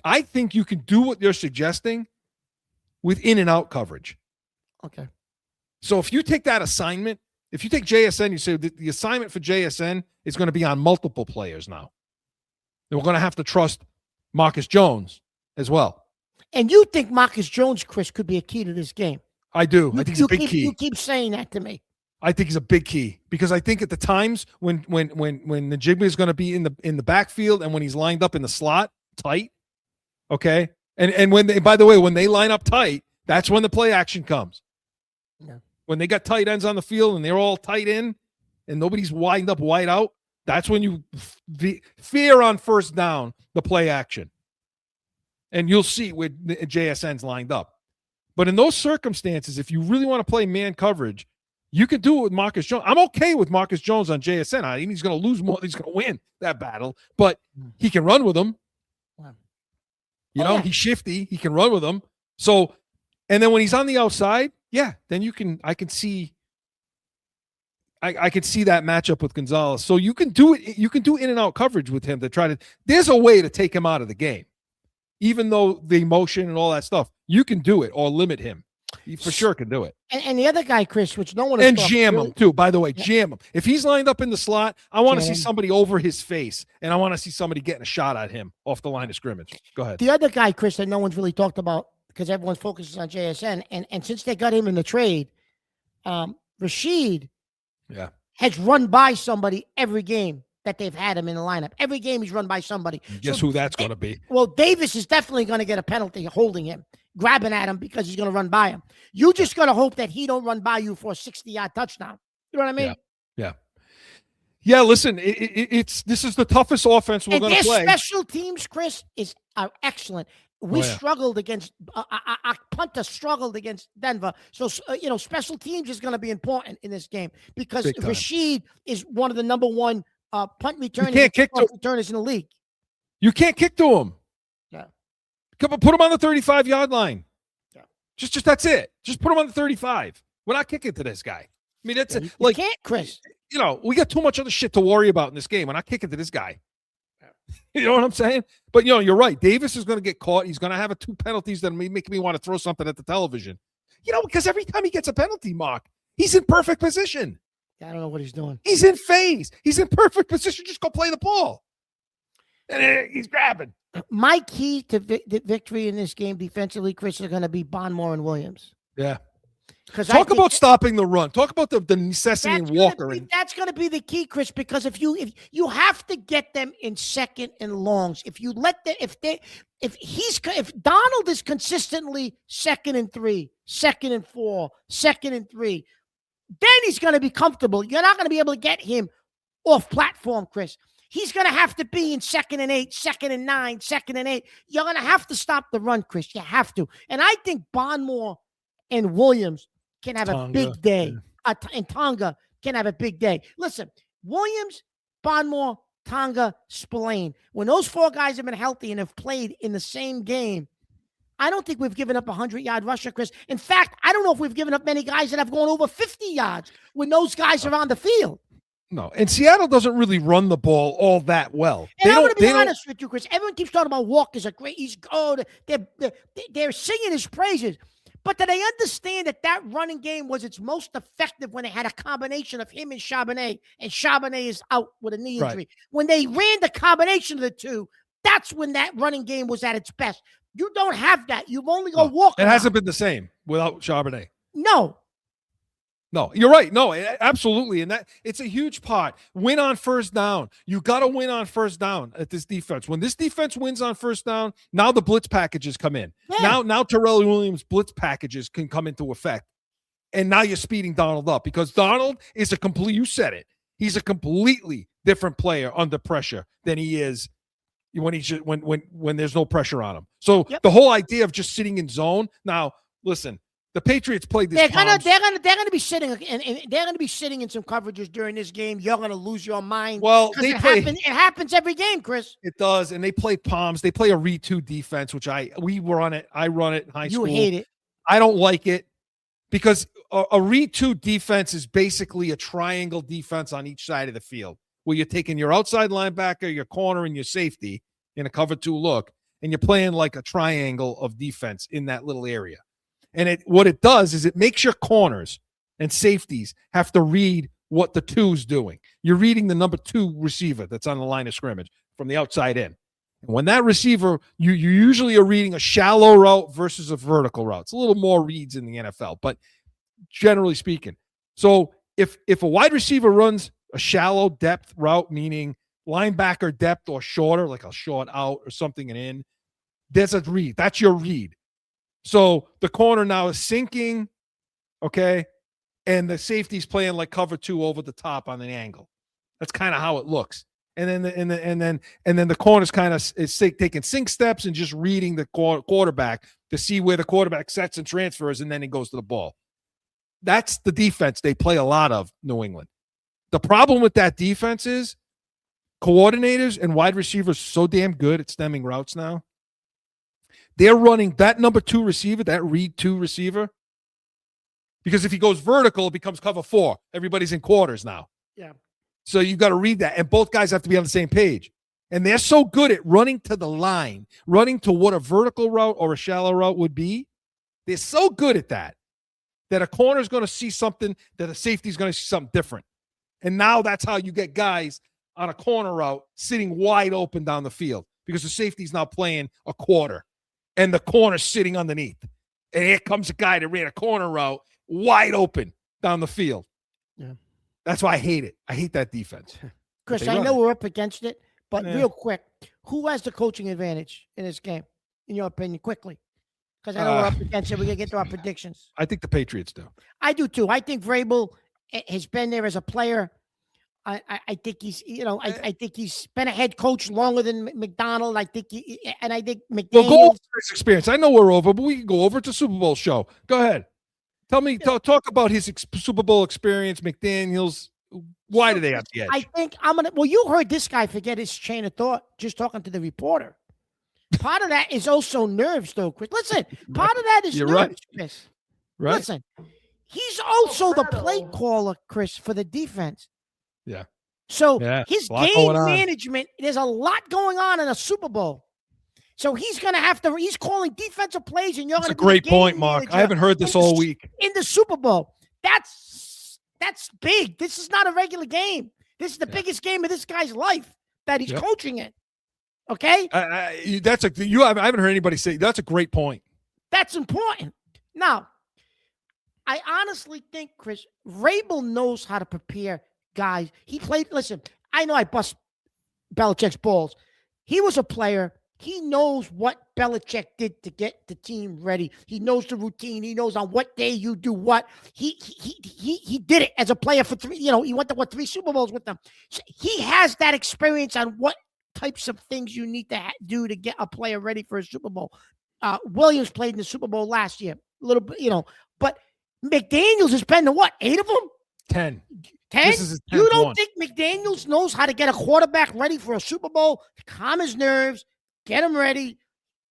do what you're suggesting with in and out coverage. Okay. So if you take that assignment, if you take JSN, you say the assignment for JSN is going to be on multiple players now. And we're going to have to trust Marcus Jones as well. And you think Marcus Jones, Chris, could be a key to this game? I do. I think he's a big key. You keep saying that to me. I think he's a big key because I think at the times when Njigba is going to be in the backfield and when he's lined up in the slot tight, okay, and when they, by the way, when they line up tight, that's when the play action comes. Yeah. When they got tight ends on the field and they're all tight in and nobody's wide out, that's when you fear on first down the play action, and you'll see where JSN's lined up. But in those circumstances, if you really want to play man coverage, you can do it with Marcus Jones. I'm okay with Marcus Jones on JSN. I think he's going to lose more. He's going to win that battle, but he can run with him. He's shifty. He can run with them. So, and then when he's on the outside, yeah, then I can see that matchup with Gonzalez. So you can do it. You can do in and out coverage with him to try to, there's a way to take him out of the game. Even though the emotion and all that stuff, you can do it or limit him. You for sure can do it. And the other guy, Chris, which no one has jam him too. By the way, jam him. If he's lined up in the slot, I want to see somebody over his face, and I want to see somebody getting a shot at him off the line of scrimmage. Go ahead. The other guy, Chris, that no one's really talked about because everyone focuses on JSN, and since they got him in the trade, Rashid, has run by somebody every game that they've had him in the lineup. Every game he's run by somebody. Guess who that's going to be? Well, Davis is definitely going to get a penalty holding him, grabbing at him because he's going to run by him. You just got to hope that he don't run by you for a 60-yard touchdown. You know what I mean? Yeah. Listen, this is the toughest offense we're going to play. Special teams, Chris, are excellent. We struggled against our punter struggled against Denver. So special teams is going to be important in this game because Rashid is one of the number one punt returners in the league. You can't kick to him. Yeah. Come on, put him on the 35-yard line. Yeah. Just that's it. Just put him on the 35. We're not kicking to this guy. I mean, that's it. Like, you can't, Chris. We got too much other shit to worry about in this game. We're not kicking to this guy. You know what I'm saying? But you're right. Davis is going to get caught. He's going to have 2 penalties that make me want to throw something at the television. Because every time he gets a penalty, Mark, he's in perfect position. I don't know what he's doing. He's in phase. He's in perfect position. Just go play the ball. And he's grabbing. My key to victory in this game defensively, Chris, are going to be Bondmore and Williams. Yeah. Talk about stopping the run. Talk about the necessity in Walker. That's going to be the key, Chris, because if you have to get them in second and longs, if you let them, if Donald is consistently 2nd and 3, 2nd and 4, 2nd and 3, then he's going to be comfortable. You're not going to be able to get him off platform, Chris. He's going to have to be in 2nd and 8, 2nd and 9, 2nd and 8. You're going to have to stop the run, Chris. You have to. And I think Bondmore and Williams can have a big day. And Tonga can have a big day. Listen, Williams, Bondmore, Tonga, Spillane. When those 4 guys have been healthy and have played in the same game, I don't think we've given up a 100-yard rusher, Chris. In fact, I don't know if we've given up many guys that have gone over 50 yards when those guys are on the field. No, and Seattle doesn't really run the ball all that well. And I'm going to be honest with you, Chris. Everyone keeps talking about Walker's a great. They're singing his praises, but do they understand that running game was its most effective when they had a combination of him and Charbonnet is out with a knee injury. Right. When they ran the combination of the two, that's when that running game was at its best. You don't have that. You've only got Walker. It hasn't been the same without Charbonnet. No, you're right. No, absolutely. And that it's a huge part. Win on first down. You got to win on first down at this defense. When this defense wins on first down, now the blitz packages come in. Yeah. Now Terrell Williams blitz packages can come into effect. And now you're speeding Donald up because Donald is you said it. He's a completely different player under pressure than he is when there's no pressure on him. So the whole idea of just sitting in zone. Now, listen, the Patriots played this. They're gonna be sitting, and they're gonna be sitting in some coverages during this game. You're gonna lose your mind. Well, it happens every game, Chris. It does, and they play palms. They play a read 2 defense, which we run it. I run it in high school. You hate it. I don't like it because a read 2 defense is basically a triangle defense on each side of the field, where you're taking your outside linebacker, your corner, and your safety in a cover 2 look, and you're playing like a triangle of defense in that little area. And what it does is it makes your corners and safeties have to read what the 2's doing. You're reading the number 2 receiver that's on the line of scrimmage from the outside in. And when that receiver, you usually are reading a shallow route versus a vertical route. It's a little more reads in the NFL, but generally speaking. So if a wide receiver runs a shallow depth route, meaning linebacker depth or shorter, like a short out or something and in, there's a read. That's your read. So the corner now is sinking, okay, and the safety's playing like cover 2 over the top on an angle. That's kind of how it looks. And then the corner's kind of is taking sink steps and just reading the quarterback to see where the quarterback sets and transfers, and then he goes to the ball. That's the defense they play a lot of, New England. The problem with that defense is coordinators and wide receivers so damn good at stemming routes now. They're running that number 2 receiver, that read 2 receiver, because if he goes vertical, it becomes cover 4. Everybody's in quarters now. Yeah. So you got to read that, and both guys have to be on the same page. And they're so good at running to the line, running to what a vertical route or a shallow route would be. They're so good at that a corner is going to see something, that a safety is going to see something different. And now that's how you get guys on a corner route sitting wide open down the field because the safety's now playing a quarter. And the corner's sitting underneath. And here comes a guy that ran a corner route wide open down the field. Yeah. That's why I hate it. I hate that defense. Chris, I know we're up against it, but real quick, who has the coaching advantage in this game, in your opinion, quickly? Because I know we're up against it. We're going to get to our predictions. I think the Patriots do. I do, too. I think Vrabel has been there as a player. I think he's, I think he's been a head coach longer than McDonald. I think McDaniels. Well, go over his experience. I know we're over, but we can go over to Super Bowl show. Go ahead. Tell me, talk about his Super Bowl experience, McDaniels. Why do they have the edge? I think you heard this guy forget his chain of thought just talking to the reporter. Part of that is also nerves, though, Chris. Listen, part of that is nerves, Chris. Right. Listen, he's also the play caller, Chris, for the defense. Yeah. So his game management, there's a lot going on in a Super Bowl. So he's going to have to, he's calling defensive plays, and you're going to be great point, Mark. I haven't heard this all week. In the Super Bowl. That's big. This is not a regular game. This is the biggest game of this guy's life that he's coaching it. Okay? I haven't heard anybody say that's a great point. That's important. Now, I honestly think, Chris, Vrabel knows how to prepare guys. Listen, I know I bust Belichick's balls. He was a player. He knows what Belichick did to get the team ready. He knows the routine. He knows on what day you do what. He did it as a player for 3. He went to 3 Super Bowls with them. So he has that experience on what types of things you need to do to get a player ready for a Super Bowl. Williams played in the Super Bowl last year, a little bit, but McDaniels has been to what, 8 of them? 10. 10? This is his 10th You don't one. think McDaniels knows how to get a quarterback ready for a Super Bowl, calm his nerves, get him ready,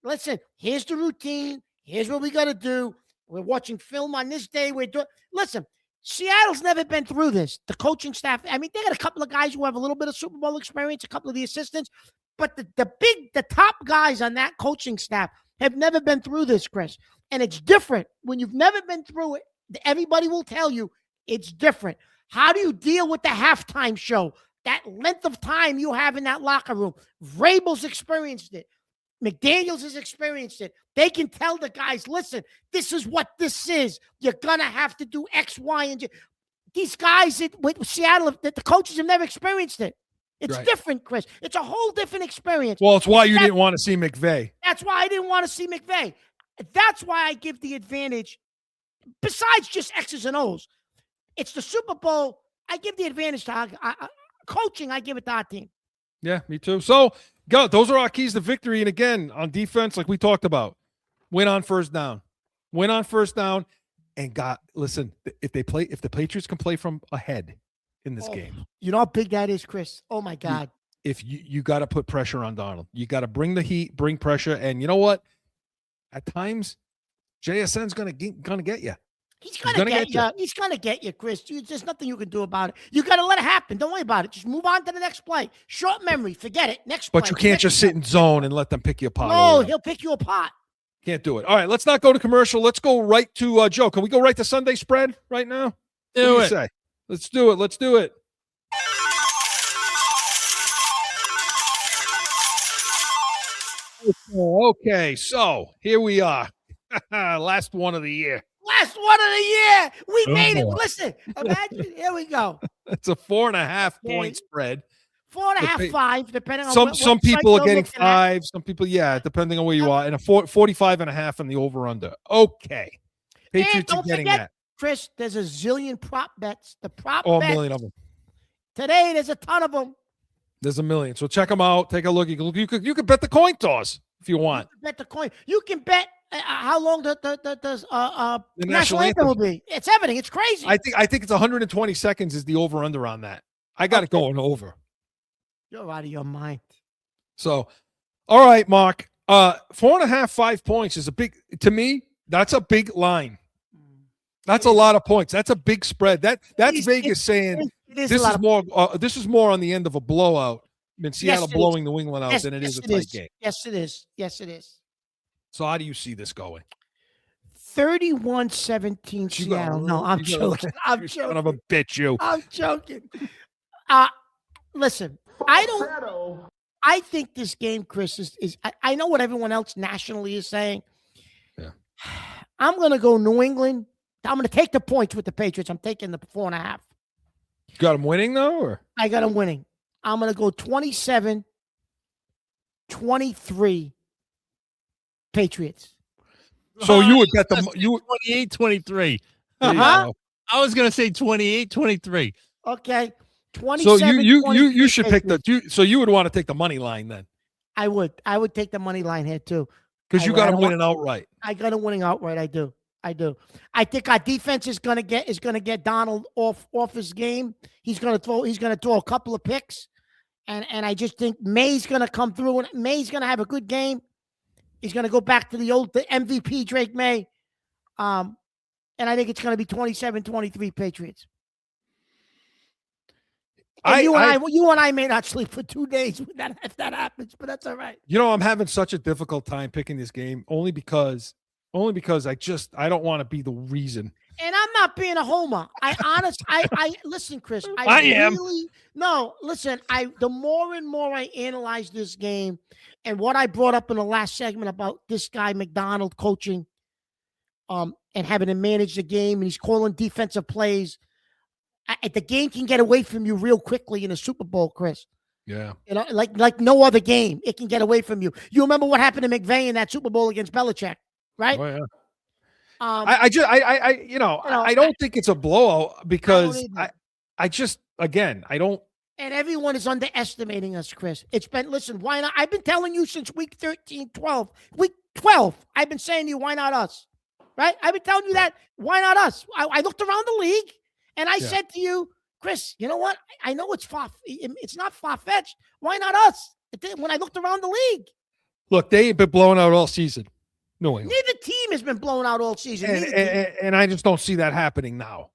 listen, here's the routine. Here's what we got to do. We're watching film on this day. We're doing. Listen, Seattle's never been through this. The coaching staff. I mean, they got a couple of guys who have a little bit of Super Bowl experience, a couple of the assistants, but the top guys on that coaching staff have never been through this, Chris. And it's different when you've never been through it. Everybody will tell you it's different. How do you deal with the halftime show? That length of time you have in that locker room. Vrabel's experienced it. McDaniels has experienced it. They can tell the guys, listen, this is what this is. You're going to have to do X, Y, and Z. These guys with Seattle, the coaches have never experienced it. It's different, Chris. It's a whole different experience. Well, it's why you didn't want to see McVay. That's why I didn't want to see McVay. That's why I give the advantage, besides just X's and O's. It's the Super Bowl. I give the advantage to coaching. I give it to our team. Yeah, me too. So, go. Those are our keys to victory. And again, on defense, like we talked about, win on first down. Win on first down. And listen, if the Patriots can play from ahead in this game. You know how big that is, Chris? Oh, my God. If you got to put pressure on Donald. You got to bring the heat, bring pressure. And you know what? At times, JSN's going to get you. He's gonna get you. He's gonna get you, Chris. There's nothing you can do about it. You gotta let it happen. Don't worry about it. Just move on to the next play. Short memory. Forget it. Next play. But you can't just sit in zone and let them pick you apart. No, he'll pick you apart. Can't do it. All right, let's not go to commercial. Let's go right to Joe. Can we go right to Sunday spread right now? Do it. Say? Let's do it. Let's do it. Okay, so here we are. Last one of the year. Last one of the year. We made it. Listen, imagine. Here we go. It's a 4.5 point spread. 4.5, 5, depending on some people are getting 5. Some people, depending on where you are. And a 45.5 on the over/under. Okay. Patriots are getting that. Chris, there's a zillion prop bets. The prop bets. A million of them. Today, there's a ton of them. There's a million. So check them out. Take a look. You could bet the coin toss if you want. You can bet the coin. You can bet how long the national anthem will be. It's everything. It's crazy. I think it's 120 seconds is the over/under on that. I got it going over. You're out of your mind. So, all right, Mark. 4.5, 5 points is to me, that's a big line. That's a lot of points. That's a big spread. That's Vegas saying this is more on the end of a blowout than Seattle blowing New England out than it is a tight game. Yes, it is. Yes, it is. So how do you see this going? 31-17 Seattle. No, I'm joking. I'm joking. Son of a bitch, you. I'm joking. Listen, I think this game, Chris, is I know what everyone else nationally is saying. Yeah. I'm going to go New England. I'm going to take the points with the Patriots. I'm taking the 4.5. You got them winning, though? Or? I got them winning. I'm going to go 27-23 Patriots. So you would bet them 28-23. Uh-huh. I was going to say 28-23. Okay. 27. So you should pick so you would want to take the money line then. I would take the money line here too. Because you got them winning outright. I got them winning outright. I do. I think our defense is gonna get Donald off his game. He's gonna throw a couple of picks. And I just think May's gonna come through and May's gonna have a good game. He's gonna go back to the MVP Drake May. And I think it's gonna be 27-23 Patriots. You and I may not sleep for 2 days if that happens, but that's all right. I'm having such a difficult time picking this game only because I don't want to be the reason. And I'm not being a homer. I listen, Chris. I am. No, listen. The more and more I analyze this game, and what I brought up in the last segment about this guy McDonald coaching, and having to manage the game, and he's calling defensive plays. The game can get away from you real quickly in a Super Bowl, Chris. Yeah. Like no other game, it can get away from you. You remember what happened to McVay in that Super Bowl against Belichick, right? Oh yeah. I don't think it's a blowout because I don't. And everyone is underestimating us, Chris. Listen, why not? I've been telling you since week 13, 12. Week 12, I've been saying to you, why not us? Right? I've been telling you that. Why not us? I looked around the league. And I said to you, Chris, you know what? I know it's not far-fetched. Why not us? When I looked around the league. Look, they ain't been blowing out all season. New England. Neither team has been blown out all season. And I just don't see that happening now.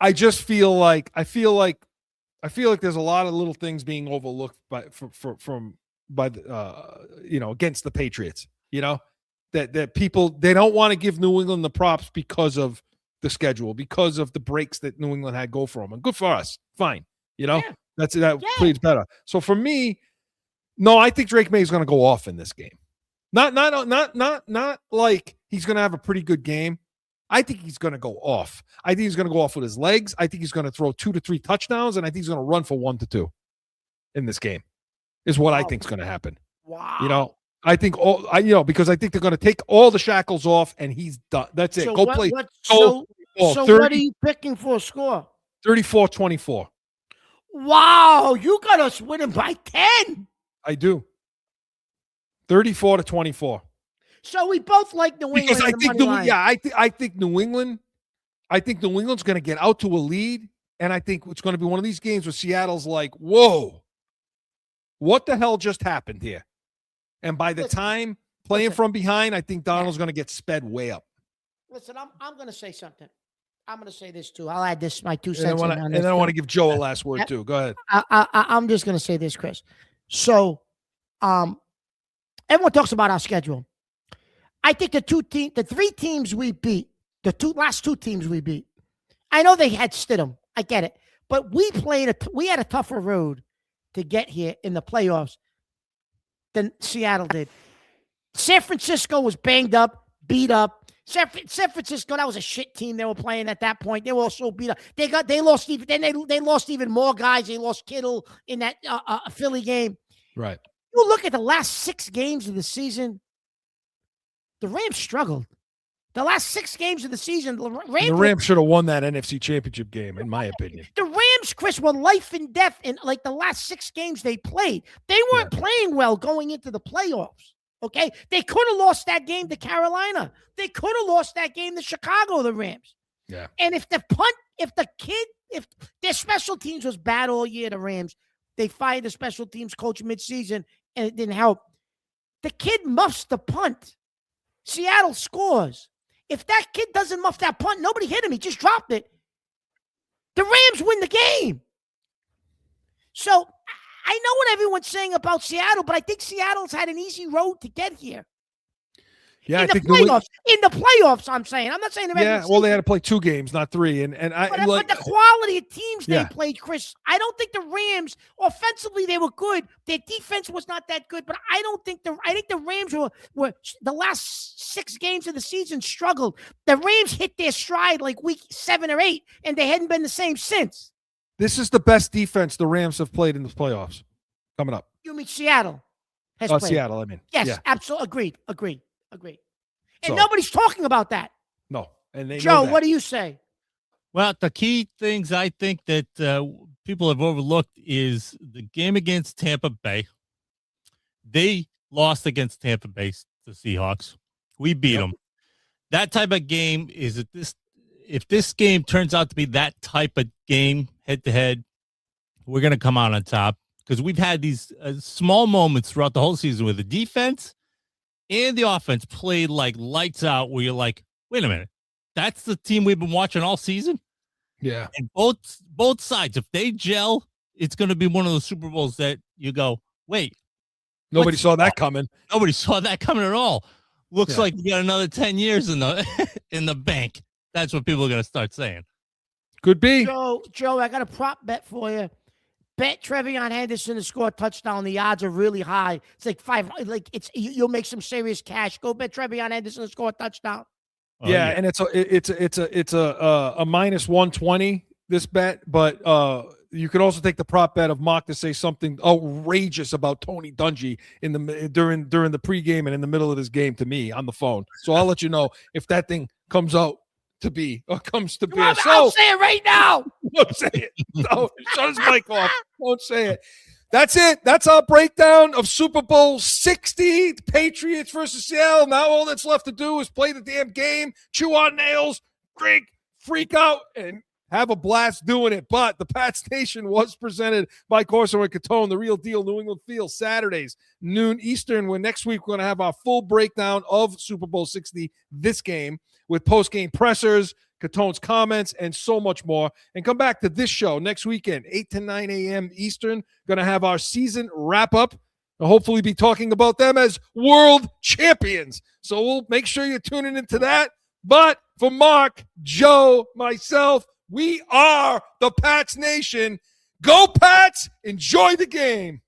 I just feel like there's a lot of little things being overlooked against the Patriots. That people, they don't want to give New England the props because of the schedule, because of the breaks that New England had go for them. And good for us. Fine. That plays better. So for me, no, I think Drake May is going to go off in this game. Not like he's going to have a pretty good game. I think he's going to go off. I think he's going to go off with his legs. I think he's going to throw 2 to 3 touchdowns, and I think he's going to run for 1 to 2 in this game. Is what I think is going to happen. Wow. I think because I think they're going to take all the shackles off, and he's done. That's it. So Go what, play. So what are you picking for a score? 34-24. Wow, you got us winning by 10. I do. 34-24. So we both like New England. Because I think New England. I think New England's going to get out to a lead, and I think it's going to be one of these games where Seattle's like, "Whoa, what the hell just happened here?" And by the time playing from behind, I think Donald's going to get sped way up. Listen, I'm going to say something. I'm going to say this too. I'll add this my 2 cents. And then I want to give Joe a last word too. Go ahead. I'm just going to say this, Chris. So, everyone talks about our schedule. I think the 3 teams we beat, last two teams we beat. I know they had Stidham. I get it, but we had a tougher road to get here in the playoffs than Seattle did. San Francisco was banged up, beat up. San Francisco, that was a shit team they were playing at that point. They were all so beat up. They lost even more guys. They lost Kittle in that Philly game. Right. You look at the last 6 games of the season, the Rams struggled. The last 6 games of the season, the Rams should have won that NFC Championship game, in my opinion. The Rams, Chris, were life and death in like the last 6 games they played. They weren't playing well going into the playoffs. Okay, they could have lost that game to Carolina. They could have lost that game to Chicago. The Rams. Yeah. And if their special teams was bad all year, the Rams, they fired the special teams coach midseason, and it didn't help. The kid muffs the punt. Seattle scores. If that kid doesn't muff that punt, nobody hit him. He just dropped it. The Rams win the game. So I know what everyone's saying about Seattle, but I think Seattle's had an easy road to get here. Yeah, in the playoffs, I'm saying. I'm not saying the regular season. They had to play 2 games, not 3. But the quality of teams they played, Chris, I don't think the Rams, offensively, they were good. Their defense was not that good, but I think the Rams were the last 6 games of the season struggled. The Rams hit their stride like week 7 or 8, and they hadn't been the same since. This is the best defense the Rams have played in the playoffs coming up. You mean Seattle has played? Seattle, I mean. Yes, absolutely. Agreed. And nobody's talking about that. No. And they Joe, what do you say? Well, the key things I think that people have overlooked is the game against Tampa Bay. They lost against Tampa Bay, the Seahawks. We beat them. That type of game is if this game turns out to be that type of game head-to-head, we're going to come out on top because we've had these small moments throughout the whole season where the defense and the offense played like lights out where you're like, wait a minute, that's the team we've been watching all season? Yeah. And both sides, if they gel, it's going to be one of those Super Bowls that you go, wait. Nobody saw that coming. Nobody saw that coming at all. Looks like we got another 10 years in the bank. That's what people are going to start saying. Could be. Joe, I got a prop bet for you. Bet Trevion Henderson to score a touchdown. The odds are really high. It's like 5. Like you'll make some serious cash. Go bet Trevion Henderson to score a touchdown. And it's a minus 120 this bet, but you could also take the prop bet of Mock to say something outrageous about Tony Dungy during the pregame and in the middle of this game to me on the phone. So I'll let you know if that thing comes out to be or comes to be. I'll say it right now. Don't say it. No, shut his mic off. Don't say it. That's it. That's our breakdown of Super Bowl 60, Patriots versus Seattle. Now all that's left to do is play the damn game, chew on nails, drink, freak out, and have a blast doing it. But the Pats Nation was presented by Corso and Catone, the real deal, New England Field, Saturdays, noon Eastern, when next week we're going to have our full breakdown of Super Bowl 60, this game, with post-game pressers, Catone's comments, and so much more. And come back to this show next weekend, 8 to 9 a.m. Eastern. Going to have our season wrap-up. I'll hopefully be talking about them as world champions. So we'll make sure you're tuning into that. But for Mark, Joe, myself, we are the Pats Nation. Go Pats! Enjoy the game.